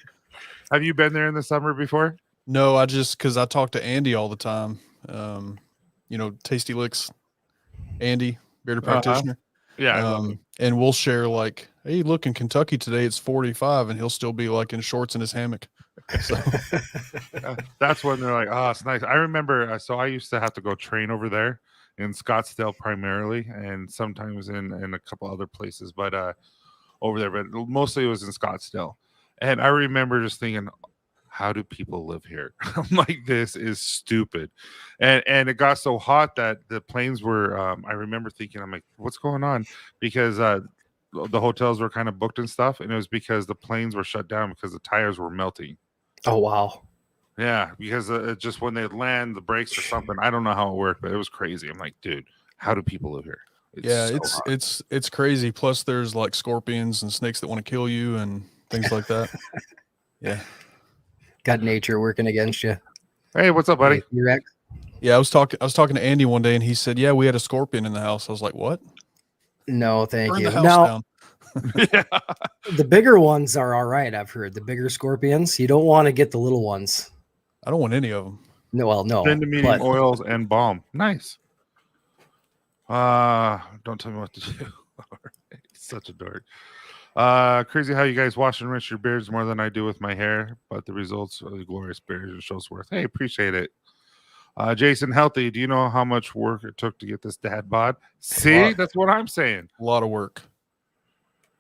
Speaker 1: Have you been there in the summer before?
Speaker 3: No, because I talk to Andy all the time. You know, Tasty Licks, Andy, bearded practitioner.
Speaker 1: Yeah.
Speaker 3: And we'll share like, hey, look, in Kentucky today it's 45, and he'll still be like in shorts in his hammock. So
Speaker 1: that's when they're like, oh, it's nice. I remember, so I used to have to go train over there in Scottsdale primarily, and sometimes in a couple other places, but over there, but mostly it was in Scottsdale. And I remember just thinking, how do people live here? I'm like, this is stupid. And it got so hot that the planes were, I remember thinking, I'm like, what's going on? Because the hotels were kind of booked and stuff. And it was because the planes were shut down because the tires were melting.
Speaker 2: Oh, wow.
Speaker 1: Yeah, because just when they land, the brakes or something, I don't know how it worked, but it was crazy. I'm like, dude, how do people live here?
Speaker 3: It's crazy. Plus, there's like scorpions and snakes that want to kill you and things like that. Yeah,
Speaker 2: got nature working against you.
Speaker 1: Hey, what's up, buddy?
Speaker 2: Hey,
Speaker 3: yeah, I was talking to Andy one day, and he said, "Yeah, we had a scorpion in the house." I was like, "What?"
Speaker 2: No, thank
Speaker 3: Burn
Speaker 2: you.
Speaker 3: the house
Speaker 2: Now,
Speaker 3: down.
Speaker 1: Yeah.
Speaker 2: The bigger ones are all right. I've heard the bigger scorpions. You don't want to get the little ones.
Speaker 3: I don't want any of them.
Speaker 2: No, well, no.
Speaker 1: Then the medium oils and balm. Nice. Don't tell me what to do. Such a dork. Crazy how you guys wash and rinse your beards more than I do with my hair, but the results are the glorious beards and shows worth. Hey, appreciate it. Jason, healthy. Do you know how much work it took to get this dad bod? See, that's what I'm saying.
Speaker 3: A lot of work.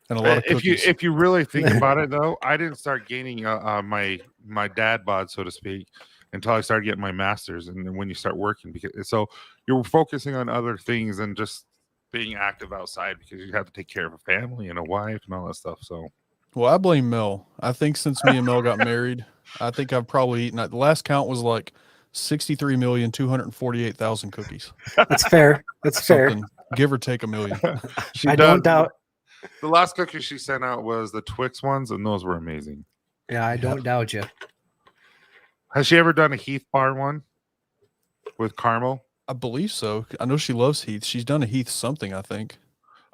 Speaker 3: And a lot of cookies.
Speaker 1: If you really think about it, though, I didn't start gaining my dad bod, so to speak, until I started getting my master's. And then when you start working, because so you're focusing on other things than just being active outside, because you have to take care of a family and a wife and all that stuff. So,
Speaker 3: well, I blame Mel. I think since me and Mel got married, I think I've probably eaten. The last count was like 63,248,000 cookies.
Speaker 2: That's fair. That's fair.
Speaker 3: Give or take a million.
Speaker 2: I don't doubt.
Speaker 1: The last cookie she sent out was the Twix ones, and those were amazing.
Speaker 2: Yeah, I don't doubt you.
Speaker 1: Has she ever done a Heath bar one with caramel?
Speaker 3: I believe so. I know she loves Heath. She's done a Heath something, I think.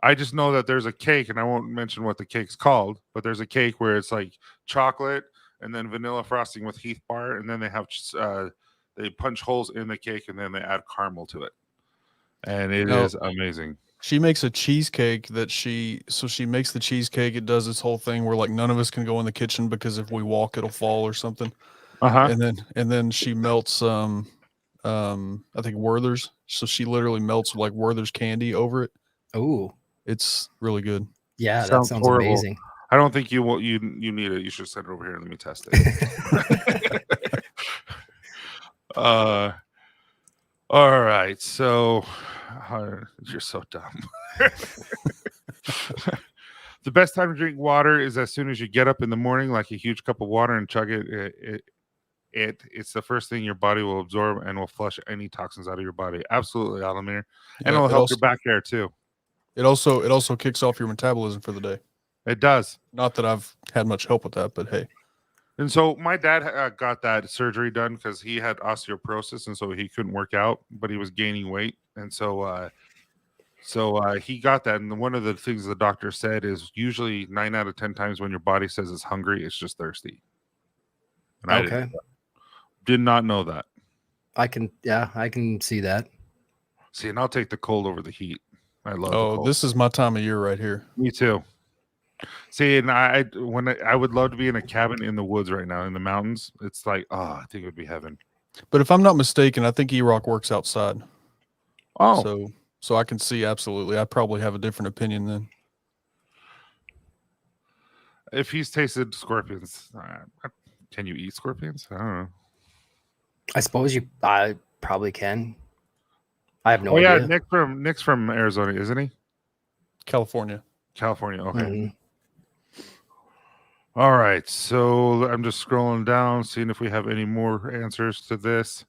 Speaker 1: I just know that there's a cake, and I won't mention what the cake's called, but there's a cake where it's like chocolate and then vanilla frosting with Heath bar, and then they have they punch holes in the cake, and then they add caramel to it, and it is amazing.
Speaker 3: She makes a cheesecake she makes the cheesecake. It does this whole thing where like none of us can go in the kitchen because if we walk, it'll fall or something. And then she melts I think Werther's. So she literally melts like Werther's candy over it.
Speaker 2: Oh,
Speaker 3: it's really good.
Speaker 2: Yeah, that sounds amazing.
Speaker 1: I don't think you need it. You should send it over here and let me test it. All right. So you're so dumb. The best time to drink water is as soon as you get up in the morning, like a huge cup of water, and chug it. It's the first thing your body will absorb and will flush any toxins out of your body. Absolutely, Alamir. And it'll help your back hair too.
Speaker 3: It also kicks off your metabolism for the day.
Speaker 1: It does.
Speaker 3: Not that I've had much help with that, but hey.
Speaker 1: And so my dad got that surgery done because he had osteoporosis, and so he couldn't work out, but he was gaining weight. And so So he got that, and one of the things the doctor said is usually 9 out of 10 times when your body says it's hungry, it's just thirsty. And I
Speaker 2: Okay.
Speaker 1: did not know that.
Speaker 2: I can see that.
Speaker 1: See, and I'll take the cold over the heat. I love the
Speaker 3: Oh,
Speaker 1: cold.
Speaker 3: this is my time of year right here.
Speaker 1: Me too. See, and I would love to be in a cabin in the woods right now in the mountains. It's like, oh, I think it would be heaven.
Speaker 3: But if I'm not mistaken, I think E-Rock works outside.
Speaker 1: Oh,
Speaker 3: So I can see absolutely. I probably have a different opinion then.
Speaker 1: if he's tasted scorpions, can you eat scorpions? I don't know.
Speaker 2: I suppose I probably can. I have no
Speaker 1: Oh yeah,
Speaker 2: idea.
Speaker 1: Nick's from Arizona, isn't he?
Speaker 3: California.
Speaker 1: California. Okay.
Speaker 2: Mhm.
Speaker 1: All right. So I'm just scrolling down, seeing if we have any more answers to this.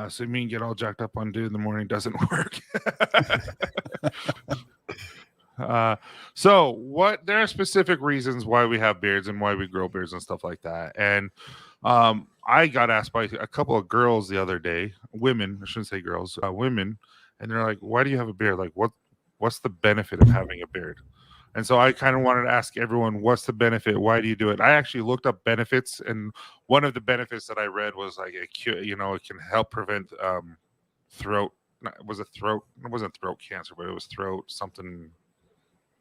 Speaker 1: So me and get all jacked up on dew in the morning doesn't work. So there are specific reasons why we have beards and why we grow beards and stuff like that. And I got asked by a couple of girls the other day, women, I shouldn't say girls, women, and they're like, why do you have a beard? Like what's the benefit of having a beard? And so I kind of wanted to ask everyone, what's the benefit? Why do you do it? I actually looked up benefits, and one of the benefits that I read was like it can help prevent throat. It wasn't throat cancer, but it was throat something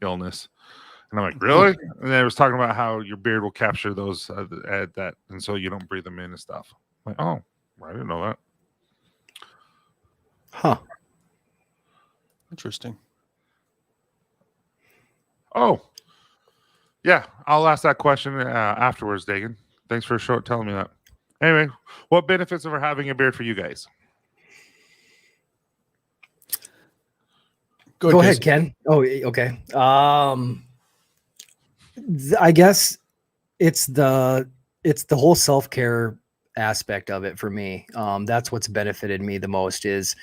Speaker 1: illness. And I'm like, really? And then it was talking about how your beard will capture those that, and so you don't breathe them in and stuff. I'm like, oh, I didn't know that.
Speaker 2: Huh.
Speaker 3: Interesting.
Speaker 1: Oh, yeah. I'll ask that question afterwards, Dagan. Thanks for telling me that. Anyway, what benefits of having a beard for you guys?
Speaker 2: Go ahead, Ken. Oh, okay. I guess it's the whole self-care aspect of it for me. That's what's benefited me the most is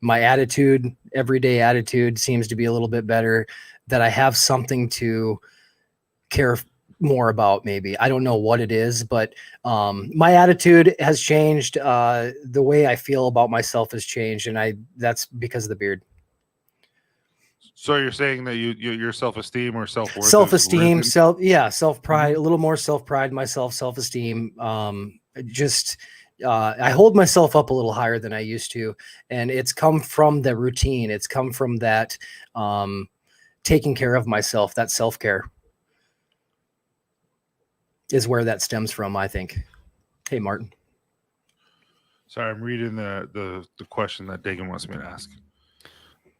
Speaker 2: my attitude, everyday attitude seems to be a little bit better, that I have something to care more about. Maybe I don't know what it is, but my attitude has changed. The way I feel about myself has changed, and that's because of the beard.
Speaker 1: So you're saying that your self-esteem or self-worth,
Speaker 2: self-esteem, self-pride, a little more self-pride, self-esteem. I hold myself up a little higher than I used to, and it's come from the routine. It's come from that taking care of myself. That self-care is where that stems from, I think. Hey, Martin.
Speaker 1: Sorry, I'm reading the question that Dagan wants me to ask.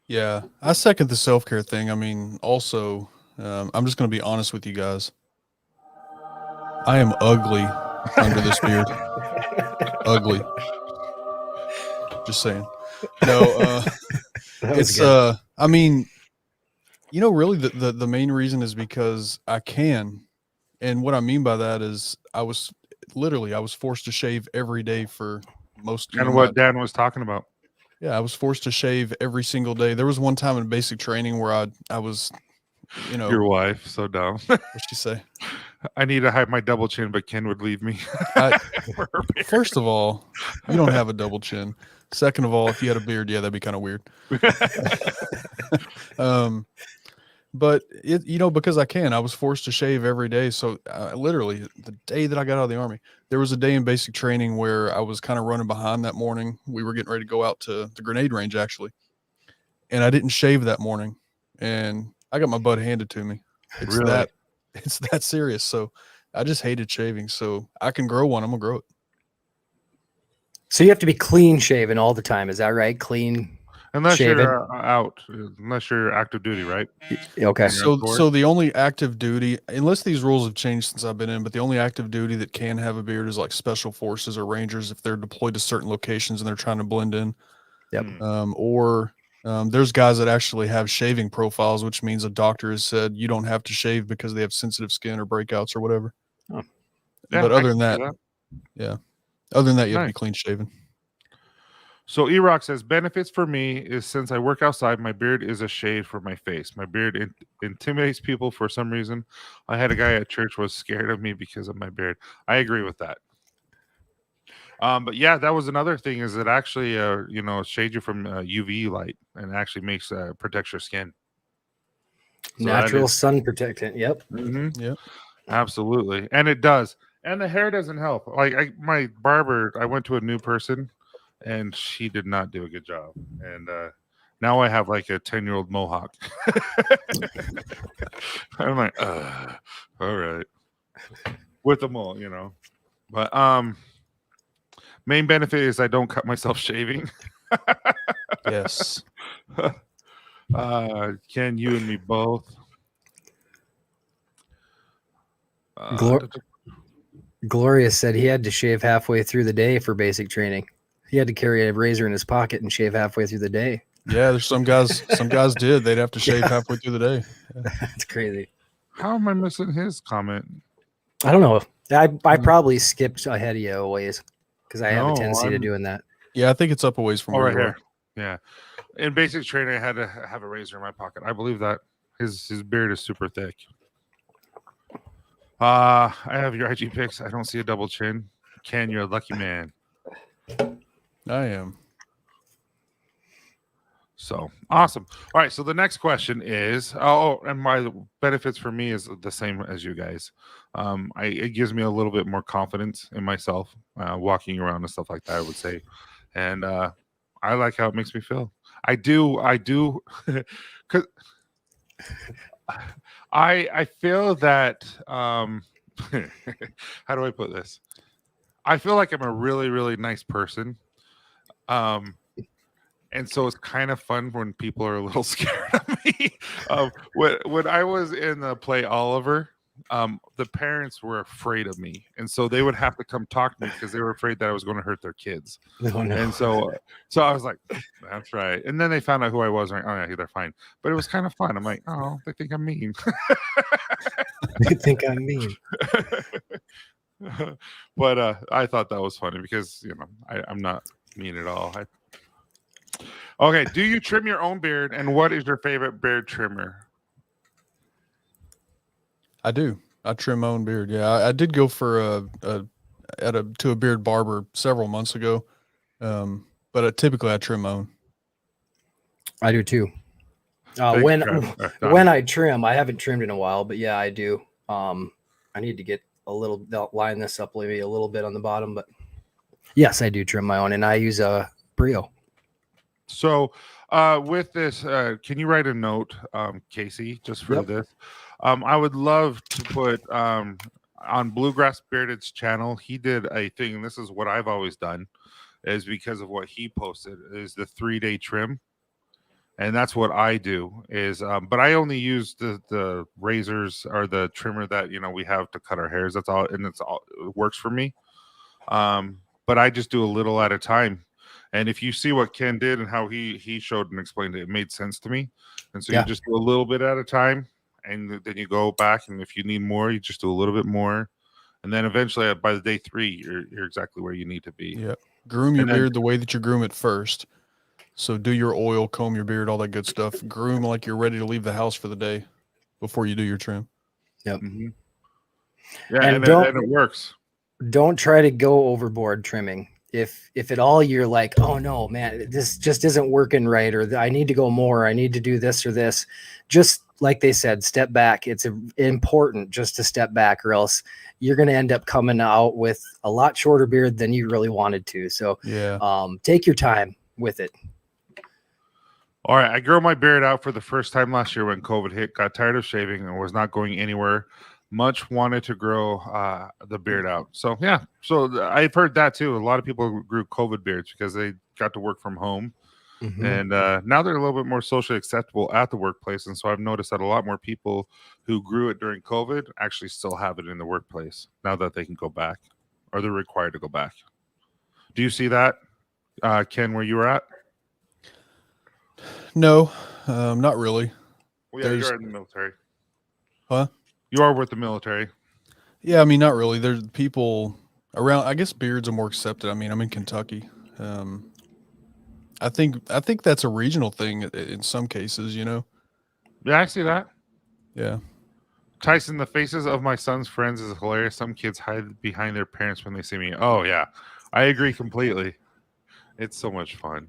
Speaker 3: Yeah, I second the self-care thing. I mean, also, I'm just going to be honest with you guys. I am ugly under this beard. Ugly. Just saying. No, it's I mean, really the main reason is because I can. And what I mean by that is I was forced to shave every day for most.
Speaker 1: Kind of what Dan was talking about.
Speaker 3: Yeah, I was forced to shave every single day. There was one time in basic training where I was,
Speaker 1: Your wife, so dumb.
Speaker 3: What'd she say?
Speaker 1: I need to hide my double chin, but Ken would leave me.
Speaker 3: First of all, you don't have a double chin. Second of all, if you had a beard, yeah, that'd be kind of weird. But because I was forced to shave every day. So literally the day that I got out of the Army, there was a day in basic training where I was kind of running behind that morning. We were getting ready to go out to the grenade range actually. And I didn't shave that morning and I got my butt handed to me. It's that serious. So I just hated shaving. So I can grow one. I'm gonna grow it.
Speaker 2: So you have to be clean shaven all the time. Is that right? Clean.
Speaker 1: Unless you're out, unless you're active duty, right?
Speaker 2: Okay.
Speaker 3: So the only active duty, unless these rules have changed since I've been in, but the only active duty that can have a beard is like special forces or rangers if they're deployed to certain locations and they're trying to blend in.
Speaker 2: Yep.
Speaker 3: There's guys that actually have shaving profiles, which means a doctor has said you don't have to shave because they have sensitive skin or breakouts or whatever.
Speaker 2: Oh.
Speaker 1: Yeah,
Speaker 3: but other than that, you have to be clean shaven.
Speaker 1: So E-Rock says, benefits for me is since I work outside, my beard is a shade for my face. My beard intimidates people for some reason. I had a guy at church was scared of me because of my beard. I agree with that. But yeah, that was another thing is it actually, shades you from UV light and actually makes protects your skin. So that
Speaker 2: Natural
Speaker 1: is,
Speaker 2: sun protectant. Yep.
Speaker 3: Yep.
Speaker 1: absolutely, and it does. And the hair doesn't help. Like my barber, I went to a new person, and she did not do a good job. And now I have like a 10-year-old mohawk. I'm like, all right, with the mole, But main benefit is I don't cut myself shaving.
Speaker 3: Yes.
Speaker 1: Ken, you and me both.
Speaker 2: Glor- Gloria said he had to shave halfway through the day for basic training. He had to carry a razor in his pocket and shave halfway through the day.
Speaker 3: Yeah, there's some guys. Some guys did. They'd have to shave halfway through the day.
Speaker 2: That's crazy.
Speaker 1: How am I missing his comment?
Speaker 2: I don't know. I probably skipped ahead of you a ways because I have a tendency to doing that.
Speaker 3: Yeah, I think it's up a ways from where
Speaker 1: right
Speaker 3: you are.
Speaker 1: here. Yeah. In basic training, I had to have a razor in my pocket. I believe that his beard is super thick. I have your IG pics. I don't see a double chin. Ken, you're a lucky man.
Speaker 3: I am.
Speaker 1: So awesome. All right. So the next question is, and my benefits for me is the same as you guys. It gives me a little bit more confidence in myself, walking around and stuff like that, I would say. And I like how it makes me feel. I do, because I feel that, how do I put this? I feel like I'm a really, really nice person. And so it's kind of fun when people are a little scared of me. When I was in the play Oliver, the parents were afraid of me, and so they would have to come talk to me because they were afraid that I was going to hurt their kids.
Speaker 2: Oh, no.
Speaker 1: And so I was like, "That's right." And then they found out who I was. And oh yeah, they're fine. But it was kind of fun. I'm like, "Oh, they think I'm mean."
Speaker 2: They think I'm mean.
Speaker 1: But I thought that was funny because I'm not mean at all. Okay, do you trim your own beard, and what is your favorite beard trimmer?
Speaker 3: I do. I trim my own beard. Yeah, I did go for to a beard barber several months ago, but typically I trim my own.
Speaker 2: I do too. When I trim, I haven't trimmed in a while, but yeah, I do. I need to get line this up maybe a little bit on the bottom, but yes, I do trim my own, and I use a Brio.
Speaker 1: So with this, can you write a note, Casey, just for this? I would love to put on Bluegrass Bearded's channel. He did a thing, and this is what I've always done, is because of what he posted, is the 3-day trim. And that's what I do is, but I only use the razors or the trimmer that, we have to cut our hairs. That's all. And it works for me. But I just do a little at a time. And if you see what Ken did and how he showed and explained it, it made sense to me. And so you just do a little bit at a time, and then you go back. And if you need more, you just do a little bit more. And then eventually by the day 3, you're exactly where you need to be.
Speaker 3: Yeah. Groom your beard the way that you groom it first. So do your oil, comb your beard, all that good stuff. Groom like you're ready to leave the house for the day before you do your trim.
Speaker 2: Yep.
Speaker 1: Mm-hmm. Yeah, and it works.
Speaker 2: Don't try to go overboard trimming. If at all you're like, oh no, man, this just isn't working right, or I need to go more, I need to do this or this, just like they said, step back. It's important just to step back, or else you're going to end up coming out with a lot shorter beard than you really wanted to. So take your time with it.
Speaker 1: All right, I grew my beard out for the first time last year when COVID hit. Got tired of shaving and was not going anywhere. Much wanted to grow the beard out. So yeah, so I've heard that too. A lot of people grew COVID beards because they got to work from home, and now they're a little bit more socially acceptable at the workplace. And so I've noticed that a lot more people who grew it during COVID actually still have it in the workplace now that they can go back, or they're required to go back. Do you see that, Ken, where you were at?
Speaker 3: No, not really.
Speaker 1: Well, yeah, you're in the military.
Speaker 3: Huh?
Speaker 1: You are with the military.
Speaker 3: Yeah, I mean, not really. There's people around. I guess beards are more accepted. I mean, I'm in Kentucky. I think that's a regional thing in some cases. Yeah,
Speaker 1: I see that.
Speaker 3: Yeah.
Speaker 1: Tyson, the faces of my son's friends is hilarious. Some kids hide behind their parents when they see me. Oh yeah, I agree completely. It's so much fun.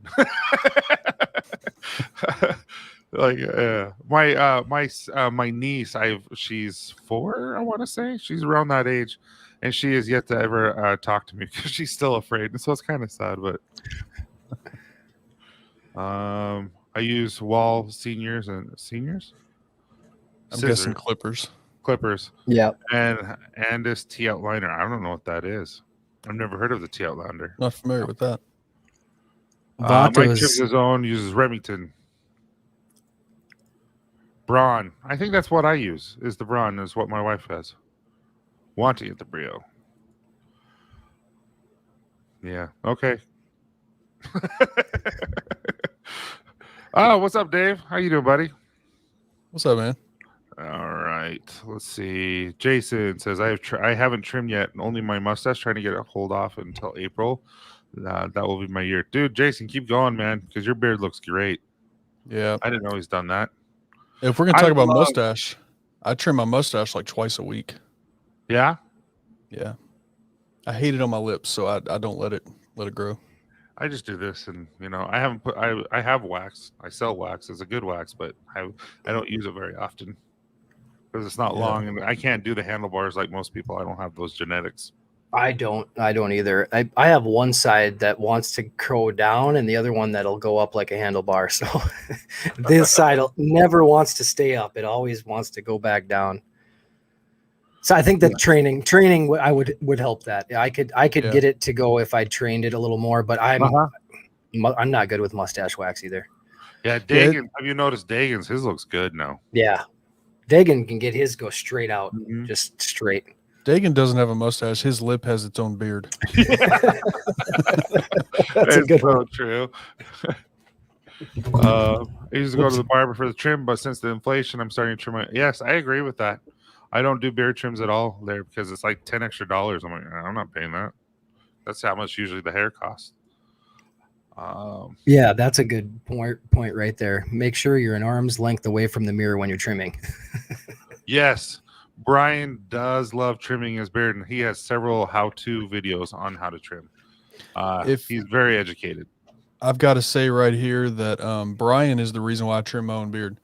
Speaker 1: Like my niece, she's 4, I want to say. She's around that age, and she has yet to ever talk to me because she's still afraid, and so it's kind of sad. But I use wall seniors and seniors
Speaker 3: I'm guessing
Speaker 1: scissors, clippers,
Speaker 2: Yeah.
Speaker 1: and this T outliner. I don't know what that is. I've never heard of the T outliner.
Speaker 3: Not familiar with that.
Speaker 1: Mike
Speaker 2: Vato's
Speaker 1: trims his own, uses Remington. Braun. I think that's what I use. Is the Braun is what my wife has. Wanting at the Brio. Yeah. Okay. Oh, what's up, Dave? How you doing, buddy?
Speaker 3: What's up, man?
Speaker 1: All right. Let's see. Jason says I haven't trimmed yet. Only my mustache. Trying to get it hold off until April. That will be my year, dude. Jason, keep going, man, because your beard looks great.
Speaker 3: Yeah.
Speaker 1: I didn't know he's done that.
Speaker 3: If we're gonna talk about mustache, I trim my mustache like twice a week.
Speaker 1: Yeah.
Speaker 3: Yeah. I hate it on my lips, so I don't let it grow.
Speaker 1: I just do this, and I haven't put. I have wax. I sell wax. It's a good wax, but I don't use it very often because it's not long, and I can't do the handlebars like most people. I don't have those genetics.
Speaker 2: I don't either. I have one side that wants to go down and the other one that'll go up like a handlebar. So this side never wants to stay up. It always wants to go back down. So I think that training I would help that. I could get it to go if I trained it a little more, but I'm not good with mustache wax either.
Speaker 1: Yeah, Dagan. Have you noticed Dagan's? His looks good now.
Speaker 2: Yeah. Dagan can get his go straight out, just straight.
Speaker 3: Dagan doesn't have a mustache. His lip has its own beard.
Speaker 2: That's a good one.
Speaker 1: True. I used to go to the barber for the trim, but since the inflation, I'm starting to trim my. Yes, I agree with that. I don't do beard trims at all there because it's like $10 extra. I'm like, I'm not paying that. That's how much usually the hair costs.
Speaker 2: Yeah, that's a good point right there. Make sure you're an arm's length away from the mirror when you're trimming.
Speaker 1: Yes. Brian does love trimming his beard, and he has several how-to videos on how to trim. He's very educated.
Speaker 3: I've got to say right here that Brian is the reason why I trim my own beard.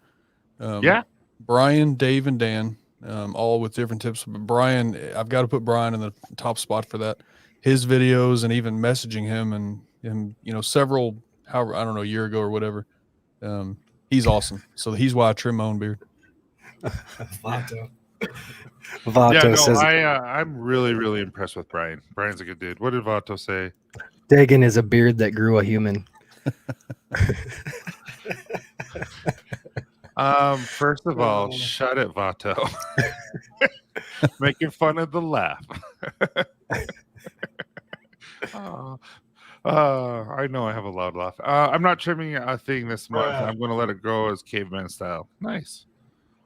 Speaker 3: Brian, Dave, and Dan, all with different tips. But Brian, I've got to put Brian in the top spot for that. His videos and even messaging him and several, I don't know, a year ago or whatever. He's awesome. So he's why I trim my own beard.
Speaker 2: Vato says
Speaker 1: I'm really, really impressed with Brian. Brian's a good dude. What did Vato say?
Speaker 2: Dagan is a beard that grew a human.
Speaker 1: First of all, shut it, Vato. Making fun of the laugh. I know I have a loud laugh. I'm not trimming a thing this month. I'm going to let it grow as caveman style. Nice.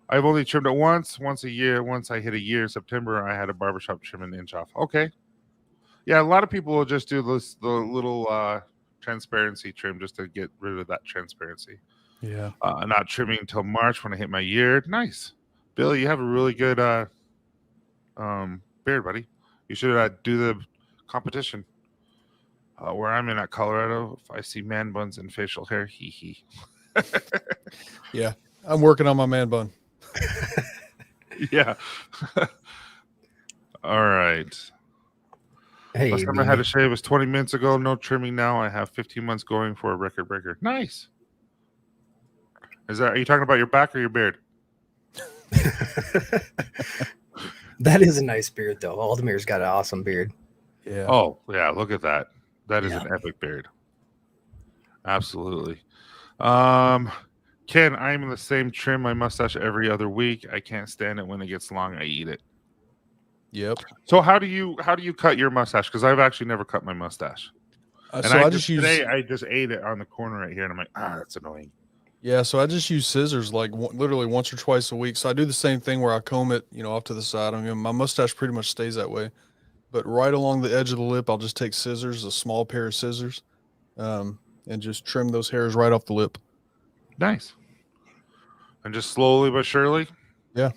Speaker 1: I've only trimmed it once a year. Once I hit a year in September, I had a barbershop trim an inch off. Okay. Yeah, a lot of people will just do the little transparency trim just to get rid of that transparency.
Speaker 3: Yeah.
Speaker 1: Not trimming until March when I hit my year. Nice. Billy, you have a really good beard, buddy. You should do the competition. Where I'm in at Colorado, if I see man buns and facial hair, hee.
Speaker 3: Yeah, I'm working on my man bun.
Speaker 1: Yeah. All right.
Speaker 2: Hey,
Speaker 1: last time I had a shave was 20 minutes ago. No trimming now. I have 15 months going for a record breaker. Nice. Are you talking about your back or your beard?
Speaker 2: That is a nice beard, though. Aldemir's got an awesome beard.
Speaker 3: Yeah.
Speaker 1: Oh, yeah. Look at that. That is an epic beard. Absolutely. Ken, I'm in the same trim my mustache every other week. I can't stand it when it gets long. I eat it.
Speaker 3: Yep.
Speaker 1: So how do you cut your mustache? Because I've actually never cut my mustache. And
Speaker 3: so I
Speaker 1: just ate it on the corner right here, and I'm like, that's annoying.
Speaker 3: Yeah, so I just use scissors like literally once or twice a week. So I do the same thing where I comb it, off to the side. I mean, my mustache pretty much stays that way. But right along the edge of the lip, I'll just take scissors, a small pair of scissors, and just trim those hairs right off the lip.
Speaker 1: Nice. And just slowly but surely.
Speaker 3: Yeah.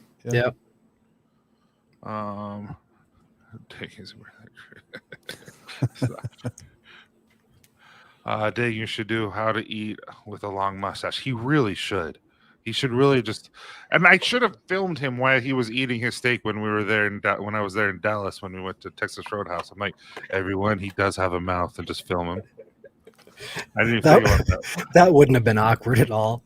Speaker 1: Dave, you should do how to eat with a long mustache. He really should. He should really just. And I should have filmed him while he was eating his steak when we were there when I was there in Dallas when we went to Texas Roadhouse. I'm like, everyone, he does have a mouth, and just film him. I didn't even think about that.
Speaker 2: That wouldn't have been awkward at all.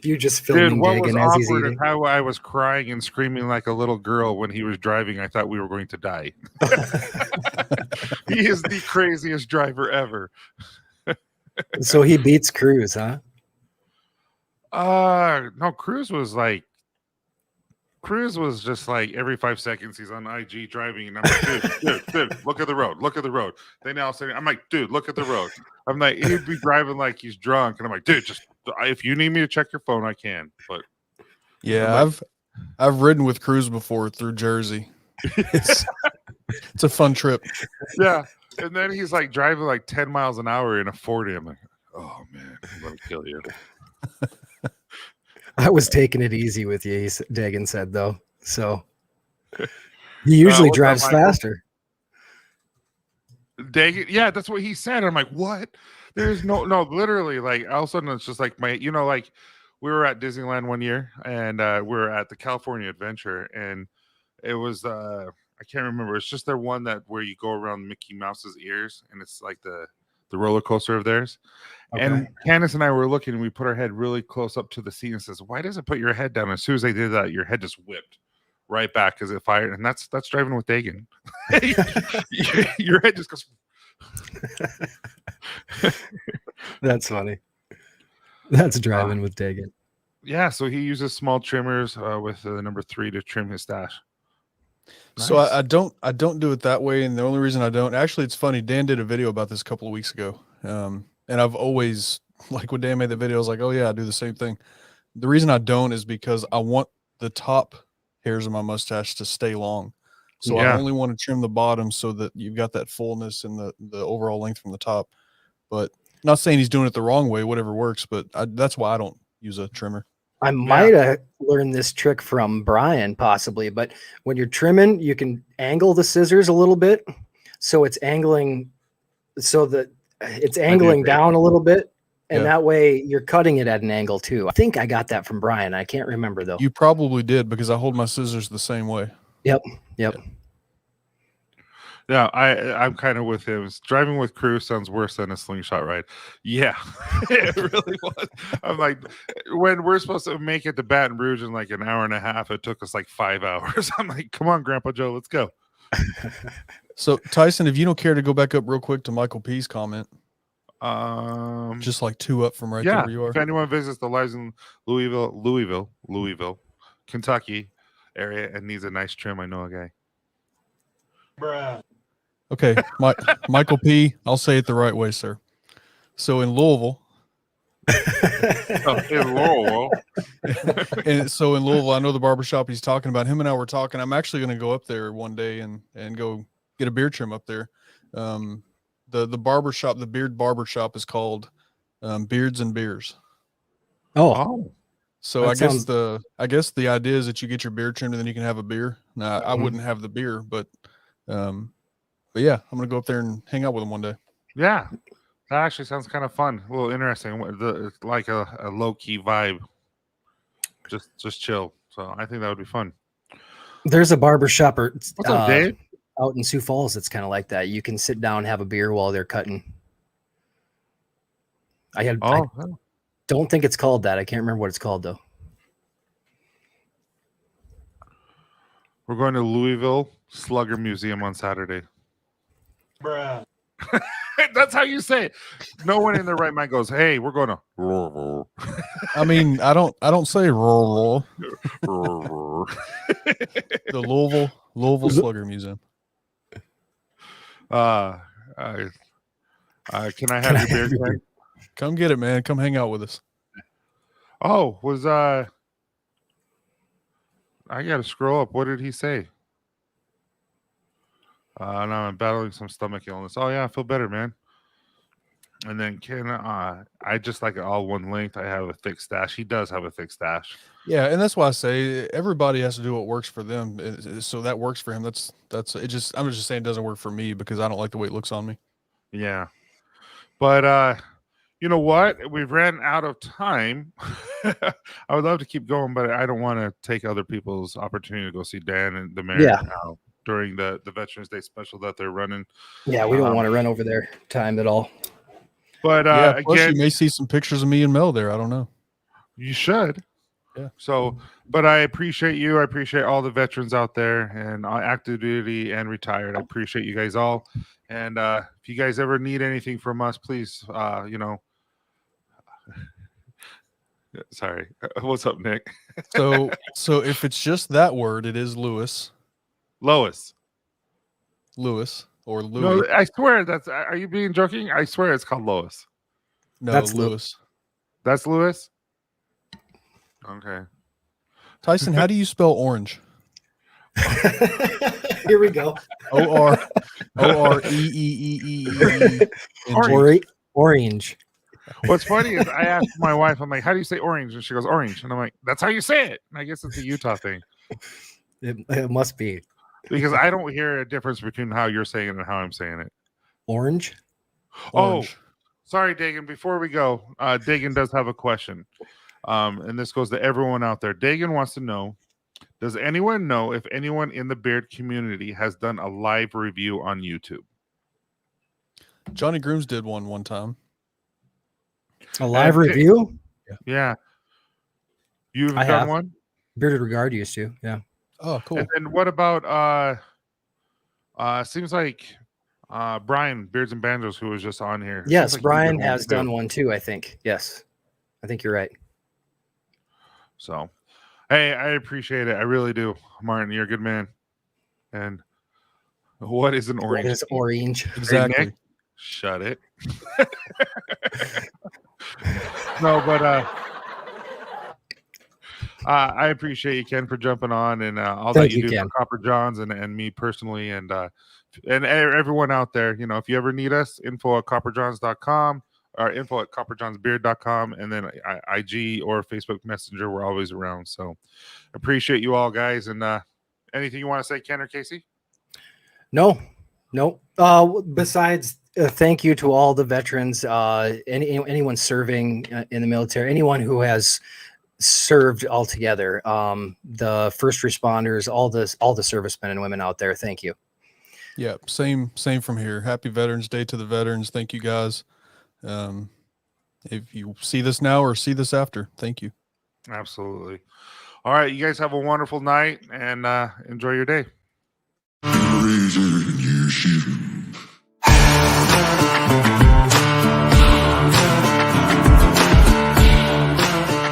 Speaker 2: You just filming
Speaker 1: Dude, what was
Speaker 2: Dagan as he's
Speaker 1: awkward is
Speaker 2: eating.
Speaker 1: how I was crying and screaming like a little girl when he was driving. I thought we were going to die. He is the craziest driver ever.
Speaker 2: So he beats Cruz, huh?
Speaker 1: No, Cruz was just like every 5 seconds he's on IG driving, and I'm like, dude, look at the road, look at the road. They now say, I'm like, dude, look at the road. I'm like, he'd be driving like he's drunk, and I'm like, dude, just if you need me to check your phone, I can. But
Speaker 3: yeah, I've ridden with Cruz before through Jersey. It's a fun trip.
Speaker 1: Yeah, and then he's like driving like 10 miles an hour in a 40. I'm like, oh man, I'm gonna kill you.
Speaker 2: I was taking it easy with you, Dagan said, though. So he usually drives faster.
Speaker 1: Dagan, yeah, that's what he said. I'm like, what? There's no, literally, like all of a sudden it's just like like we were at Disneyland one year, and we were at the California Adventure, and it was I can't remember. It's just their one that where you go around Mickey Mouse's ears, and it's like the roller coaster of theirs. Okay. And Candace and I were looking, and we put our head really close up to the seat and says, why does it put your head down? As soon as they did that, your head just whipped right back because it fired. And that's driving with Dagan. Your head just goes.
Speaker 2: That's funny. That's driving with Dagan.
Speaker 1: Yeah, so he uses small trimmers with the number 3 to trim his stash.
Speaker 3: Nice. So I don't do it that way, and the only reason I don't, actually, it's funny. Dan did a video about this a couple of weeks ago, and I've always, like when Dan made the video, I was like, oh yeah, I do the same thing. The reason I don't is because I want the top hairs of my mustache to stay long, so I only want to trim the bottom so that you've got that fullness and the overall length from the top. But not saying he's doing it the wrong way, whatever works, but that's why I don't use a trimmer.
Speaker 2: I might have learned this trick from Brian possibly, but when you're trimming, you can angle the scissors a little bit. So it's angling so that it's angling down a little bit. And that way you're cutting it at an angle too. I think I got that from Brian. I can't remember though.
Speaker 3: You probably did because I hold my scissors the same way.
Speaker 2: Yep.
Speaker 1: Yeah, I'm kind of with him. Driving with Cruz sounds worse than a slingshot ride. Yeah, it really was. I'm like, when we're supposed to make it to Baton Rouge in like an hour and a half, it took us like 5 hours. I'm like, come on, Grandpa Joe, let's go.
Speaker 3: So Tyson, if you don't care to go back up real quick to Michael P's comment, just like 2 up from right there where you are.
Speaker 1: If anyone visits the lives in Louisville, Kentucky area and needs a nice trim, I know a guy.
Speaker 2: Bruh.
Speaker 3: Okay, Michael P. I'll say it the right way, sir. So in Louisville. And so in Louisville, I know the barbershop he's talking about. Him and I were talking. I'm actually going to go up there one day and go get a beard trim up there. The barbershop, the beard barbershop is called Beards and Beers.
Speaker 2: Oh.
Speaker 3: So I guess the idea is that you get your beard trimmed and then you can have a beer. Now I wouldn't have the beer, but yeah, I'm gonna go up there and hang out with him one day.
Speaker 1: Yeah, that actually sounds kind of fun. A little interesting. Like a low key vibe. Just chill. So I think that would be fun.
Speaker 2: There's a barbershop
Speaker 1: What's up, Dave?
Speaker 2: Out in Sioux Falls. It's kind of like that. You can sit down, have a beer while they're cutting. I don't think it's called that. I can't remember what it's called though.
Speaker 1: We're going to Louisville Slugger Museum on Saturday. Bruh. That's how you say it. No one in their right mind goes, hey, we're going to.
Speaker 3: I mean, I don't say the Louisville Slugger Museum.
Speaker 1: Can I have your beer?
Speaker 3: Come get it, man. Come hang out with us.
Speaker 1: Oh, I got to scroll up. What did he say? No, I'm battling some stomach illness. Oh, yeah, I feel better, man. And then Ken, I just like it all one length. I have a thick stash. He does have a thick stash.
Speaker 3: Yeah, and that's why I say everybody has to do what works for them. So that works for him. That's it. Just I'm just saying it doesn't work for me because I don't like the way it looks on me.
Speaker 1: Yeah. But you know what? We've ran out of time. I would love to keep going, but I don't want to take other people's opportunity to go see Dan and the mayor during the Veterans Day special that they're running.
Speaker 2: Yeah, we don't want to run over their time at all.
Speaker 1: But
Speaker 3: plus
Speaker 1: again,
Speaker 3: you may see some pictures of me and Mel there. I don't know.
Speaker 1: You should.
Speaker 3: Yeah.
Speaker 1: So, but I appreciate you. I appreciate all the veterans out there and active duty and retired. I appreciate you guys all. And if you guys ever need anything from us, please, you know. Sorry. What's up, Nick?
Speaker 3: So if it's just that word, it is Lewis.
Speaker 1: Lois.
Speaker 3: Lewis or Louis.
Speaker 1: No, I swear that's. Are you being joking? I swear it's called Lois.
Speaker 3: No,
Speaker 2: that's
Speaker 3: Lewis.
Speaker 1: That's Lewis. Okay.
Speaker 3: Tyson, how do you spell orange?
Speaker 2: Here we go.
Speaker 3: O-R-E-E-E-E-E.
Speaker 2: Orange.
Speaker 1: What's funny is I asked my wife, I'm like, how do you say orange? And she goes, orange. And I'm like, that's how you say it. And I guess it's a Utah thing.
Speaker 2: It must be.
Speaker 1: Because I don't hear a difference between how you're saying it and how I'm saying it.
Speaker 2: Orange?
Speaker 1: Oh, sorry, Dagan. Before we go, Dagan does have a question. And this goes to everyone out there. Dagan wants to know, does anyone know if anyone in the beard community has done a live review on YouTube?
Speaker 3: Johnny Grooms did one time.
Speaker 2: A live review?
Speaker 1: Yeah. You've done one?
Speaker 2: Bearded Regard used to, yeah.
Speaker 3: Oh, cool.
Speaker 1: And then what about seems like Brian Beards and Banjos, who was just on here.
Speaker 2: Yes,
Speaker 1: like
Speaker 2: Brian has done one too, I think. Yes. I think you're right.
Speaker 1: So hey, I appreciate it. I really do. Martin, you're a good man. And what is an orange?
Speaker 2: What is orange?
Speaker 3: Exactly.
Speaker 1: Hey, Nick, shut it. No, but I appreciate you, Ken, for jumping on and all that you do for Copper Johns and me personally and everyone out there. You know, if you ever need us, info@copperjohns.com or info@copperjohnsbeard.com, and then IG or Facebook Messenger. We're always around. So appreciate you all, guys. And anything you want to say, Ken or Casey?
Speaker 2: No. Besides, thank you to all the veterans, anyone serving in the military, anyone who has served altogether, the first responders, all the servicemen and women out there. Thank you.
Speaker 3: Yeah, same from here. Happy Veterans Day to the veterans. Thank you, guys. If you see this now or see this after, thank you.
Speaker 1: Absolutely. All right, you guys have a wonderful night and enjoy your day.